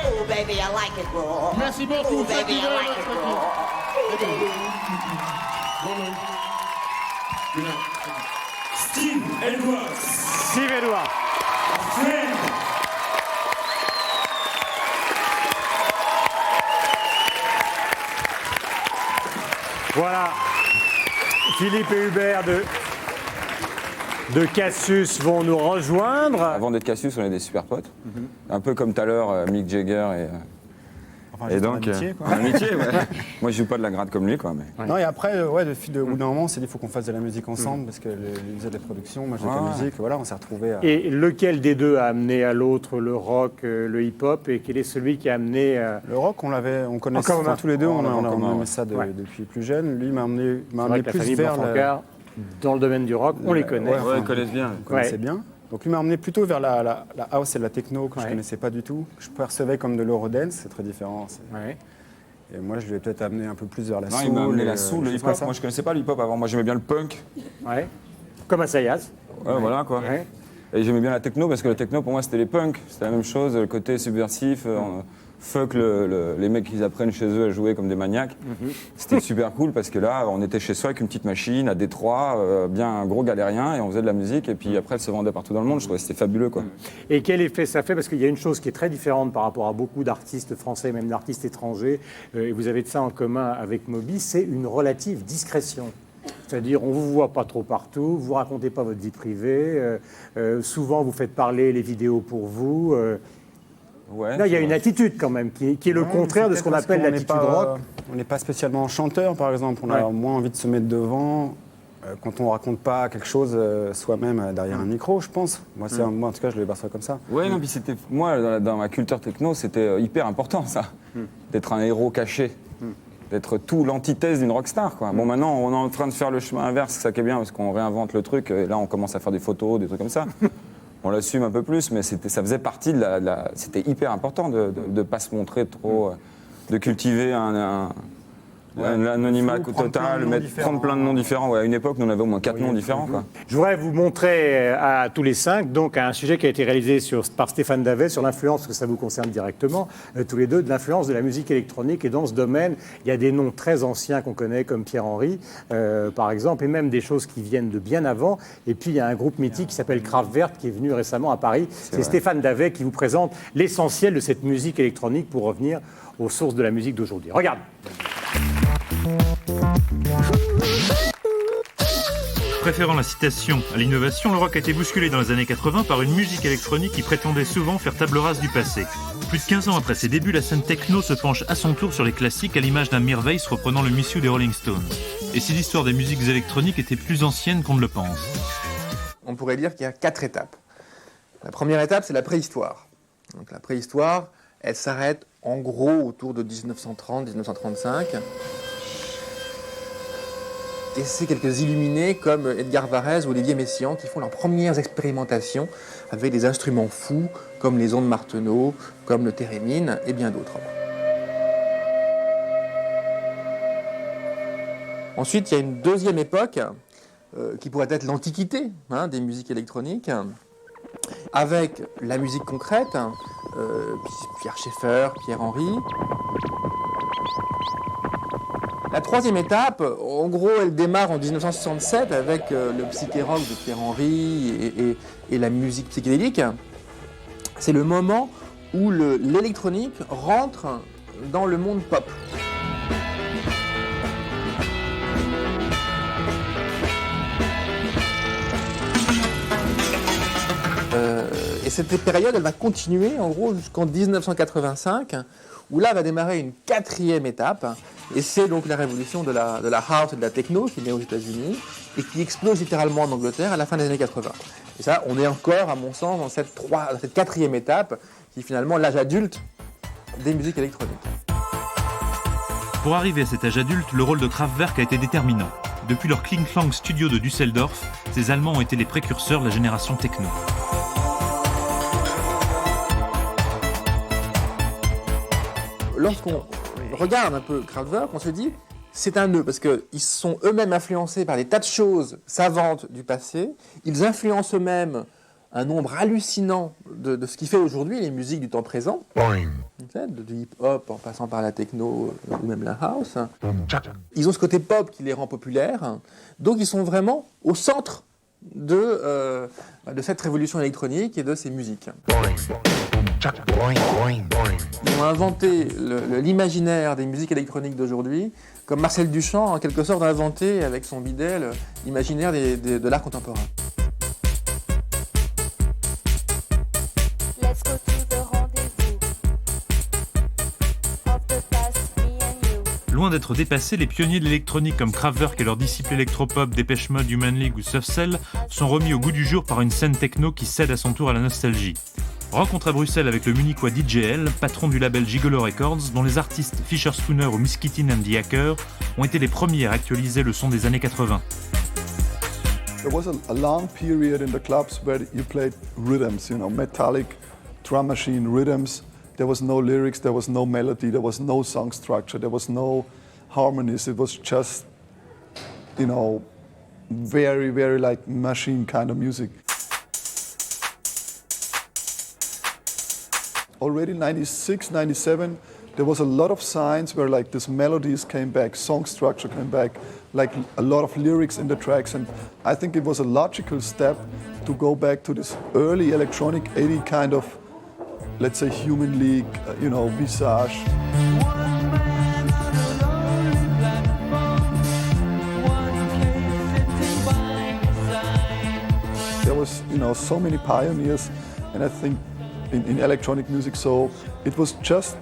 Ooh, baby, I like it raw. Merci beaucoup. Ooh, baby, I like it raw. Steve Edwards. Steve Edwards. Voilà. Philippe et Hubert de Cassius vont nous rejoindre. Avant d'être Cassius, on est des super potes. Un peu comme tout à l'heure, Mick Jagger et donc, amitié, quoi. amitié, ouais. Moi, je joue pas de la gratte comme lui, quoi. Mais... Non, et après, ouais, au bout d'un moment, on s'est dit qu'il faut qu'on fasse de la musique ensemble, parce que lui faisait de la production, moi j'ai de la musique, voilà, on s'est retrouvés. Et lequel des deux a amené à l'autre le rock, le hip-hop, et quel est celui qui a amené... Le rock, on connaissait tous les deux, on aimait ça depuis plus jeune. Lui m'a amené plus vers dans le domaine du rock, on les connaît. Ouais, ils connaissent bien. On connaissait bien. Donc lui m'a emmené plutôt vers la house et la techno que je ne connaissais pas du tout. Je percevais comme de l'eurodance, c'est très différent. Et moi, je lui ai peut-être amené un peu plus vers la soul. Non, il m'a amené la soul, le hip-hop. Moi, je ne connaissais pas le hip-hop avant. Moi, j'aimais bien le punk. Ouais. Comme Assayas. Ouais, voilà, quoi. Ouais. Et j'aimais bien la techno parce que la techno, pour moi, c'était les punks. C'était la même chose, le côté subversif. Fuck les mecs qui apprennent chez eux à jouer comme des maniaques. C'était super cool parce que là, on était chez soi avec une petite machine à Détroit, bien un gros galérien, et on faisait de la musique. Et puis après, elle se vendait partout dans le monde. Je trouvais que c'était fabuleux, quoi. Et quel effet ça fait? Parce qu'il y a une chose qui est très différente par rapport à beaucoup d'artistes français, même d'artistes étrangers, et vous avez de ça en commun avec Moby, c'est une relative discrétion. C'est-à-dire, on ne vous voit pas trop partout, vous ne racontez pas votre vie privée, souvent vous faites parler les vidéos pour vous. Ouais, là, il y a une attitude quand même, qui est le contraire de ce qu'on appelle l'attitude rock. On n'est pas spécialement chanteur, par exemple. On a moins envie de se mettre devant quand on ne raconte pas quelque chose soi-même derrière un micro, je pense. Moi, en tout cas, je le perçois comme ça. Ouais, non, puis c'était, moi, dans ma culture techno, c'était hyper important, ça. D'être un héros caché. D'être tout l'antithèse d'une rockstar, quoi. Bon, maintenant, on est en train de faire le chemin inverse, c'est ça qui est bien, parce qu'on réinvente le truc, et là, on commence à faire des photos, des trucs comme ça. On l'assume un peu plus, mais ça faisait partie de c'était hyper important de ne pas se montrer trop, de cultiver un anonymat total, prendre plein de noms différents. Ouais, à une époque, nous, on avait au moins 4 noms différents, quoi. Je voudrais vous montrer à tous les 5 donc un sujet qui a été réalisé par Stéphane Davet sur l'influence, parce que ça vous concerne directement, tous les deux, de l'influence de la musique électronique. Et dans ce domaine, il y a des noms très anciens qu'on connaît, comme Pierre-Henry, par exemple, et même des choses qui viennent de bien avant. Et puis, il y a un groupe mythique qui s'appelle Kraftwerk, qui est venu récemment à Paris. C'est Stéphane Davet qui vous présente l'essentiel de cette musique électronique pour revenir aux sources de la musique d'aujourd'hui. Regarde. Préférant la citation à l'innovation, le rock a été bousculé dans les années 80 par une musique électronique qui prétendait souvent faire table rase du passé. Plus de 15 ans après ses débuts, la scène techno se penche à son tour sur les classiques à l'image d'un Mir Weiss reprenant le Miss You des Rolling Stones. Et si l'histoire des musiques électroniques était plus ancienne qu'on ne le pense. On pourrait dire qu'il y a 4 étapes. La première étape, c'est la préhistoire. Donc la préhistoire, elle s'arrête en gros autour de 1930-1935. Et c'est quelques illuminés comme Edgar Varèse ou Olivier Messiaen qui font leurs premières expérimentations avec des instruments fous comme les ondes Martenot, comme le thérémine et bien d'autres. Ensuite, il y a une deuxième époque qui pourrait être l'antiquité des musiques électroniques, avec la musique concrète, Pierre Schaeffer, Pierre-Henry. La troisième étape, en gros, elle démarre en 1967 avec le psyché-rock de Pierre-Henry et la musique psychédélique. C'est le moment où l'électronique rentre dans le monde pop. Et cette période, elle va continuer en gros jusqu'en 1985, où là va démarrer une quatrième étape, et c'est donc la révolution de la house et de la techno qui naît aux États-Unis et qui explose littéralement en Angleterre à la fin des années 80. Et ça, on est encore, à mon sens, dans cette quatrième étape, qui est finalement l'âge adulte des musiques électroniques. Pour arriver à cet âge adulte, le rôle de Kraftwerk a été déterminant. Depuis leur Kling Klang studio de Düsseldorf, ces Allemands ont été les précurseurs de la génération techno. Lorsqu'on regarde un peu Kraftwerk, on se dit c'est un nœud, parce qu'ils sont eux-mêmes influencés par des tas de choses savantes du passé. Ils influencent eux-mêmes un nombre hallucinant de ce qui fait aujourd'hui les musiques du temps présent, du hip-hop en passant par la techno ou même la house. Ils ont ce côté pop qui les rend populaires, donc ils sont vraiment au centre de cette révolution électronique et de ces musiques. Ils ont inventé l'imaginaire des musiques électroniques d'aujourd'hui, comme Marcel Duchamp, en quelque sorte, a inventé avec son bidet l'imaginaire de l'art contemporain. Loin d'être dépassés, les pionniers de l'électronique comme Kraftwerk et leurs disciples électropop Dépêche Mode, Human League ou Soft Cell sont remis au goût du jour par une scène techno qui cède à son tour à la nostalgie. Rencontre à Bruxelles avec le munichois DJL, patron du label Gigolo Records, dont les artistes Fisher Spooner ou Miss Kittin and the Hacker ont été les premiers à actualiser le son des années 80. There was a long period in the clubs where you played rhythms, metallic drum machine rhythms. There was no lyrics, there was no melody, there was no song structure, there was no harmonies. It was just, very, very like machine kind of music. already 96, 97, there was a lot of signs where like these melodies came back, song structure came back, like a lot of lyrics in the tracks. And I think it was a logical step to go back to this early electronic 80 kind of, let's say, Human League, Visage. There was, so many pioneers, and I think in electronic music, so it was just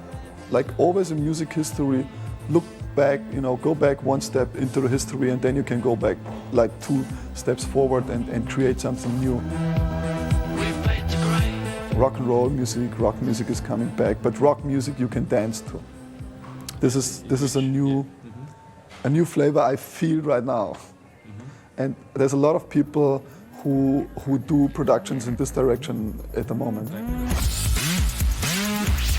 like always in music history, look back, go back one step into the history, and then you can go back like 2 steps forward and create something new. Rock and roll music, rock music is coming back, but rock music you can dance to. This is a new flavor I feel right now, and there's a lot of people who do productions in this direction at the moment.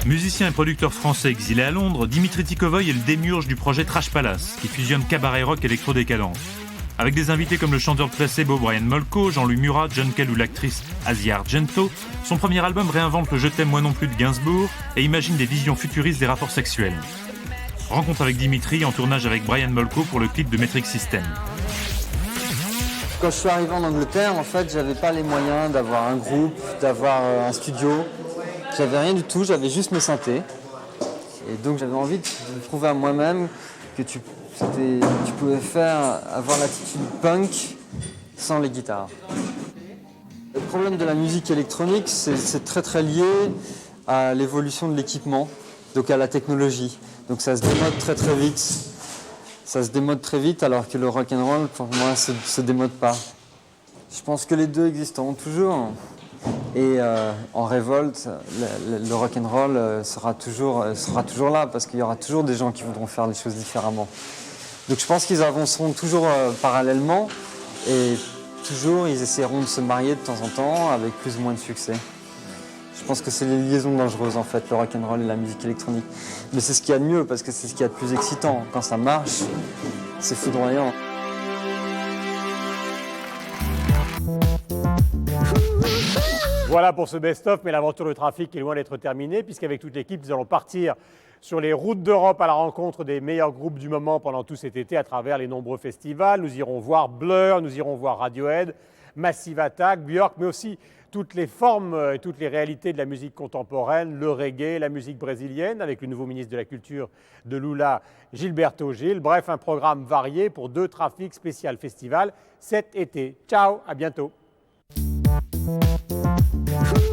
Musicien et producteur français exilé à Londres, Dimitri Tikovoy est le démiurge du projet Trash Palace, qui fusionne cabaret rock électro-décadence. Avec des invités comme le chanteur de Placebo Brian Molko, Jean-Louis Murat, John Cale ou l'actrice Asia Argento, son premier album réinvente le « Je t'aime moi non plus » de Gainsbourg et imagine des visions futuristes des rapports sexuels. Rencontre avec Dimitri en tournage avec Brian Molko pour le clip de Metric System. Quand je suis arrivé en Angleterre, en fait, j'avais pas les moyens d'avoir un groupe, d'avoir un studio. J'avais rien du tout, j'avais juste mes synthés. Et donc j'avais envie de prouver à moi-même que tu pouvais avoir l'attitude punk sans les guitares. Le problème de la musique électronique, c'est très très lié à l'évolution de l'équipement, donc à la technologie. Donc ça se démode très très vite. Ça se démode très vite alors que le rock'n'roll, pour moi, se démode pas. Je pense que les deux existeront toujours. Et en révolte, le rock'n'roll sera toujours là parce qu'il y aura toujours des gens qui voudront faire les choses différemment. Donc je pense qu'ils avanceront toujours parallèlement et toujours ils essaieront de se marier de temps en temps avec plus ou moins de succès. Je pense que c'est les liaisons dangereuses en fait, le rock'n'roll et la musique électronique. Mais c'est ce qu'il y a de mieux parce que c'est ce qu'il y a de plus excitant. Quand ça marche, c'est foudroyant. Voilà pour ce best-of, mais l'aventure de trafic est loin d'être terminée, puisqu'avec toute l'équipe, nous allons partir sur les routes d'Europe à la rencontre des meilleurs groupes du moment pendant tout cet été à travers les nombreux festivals. Nous irons voir Blur, nous irons voir Radiohead, Massive Attack, Björk, mais aussi toutes les formes et toutes les réalités de la musique contemporaine, le reggae, la musique brésilienne, avec le nouveau ministre de la Culture de Lula, Gilberto Gil. Bref, un programme varié pour 2 trafics spécial festival cet été. Ciao, à bientôt. Woo!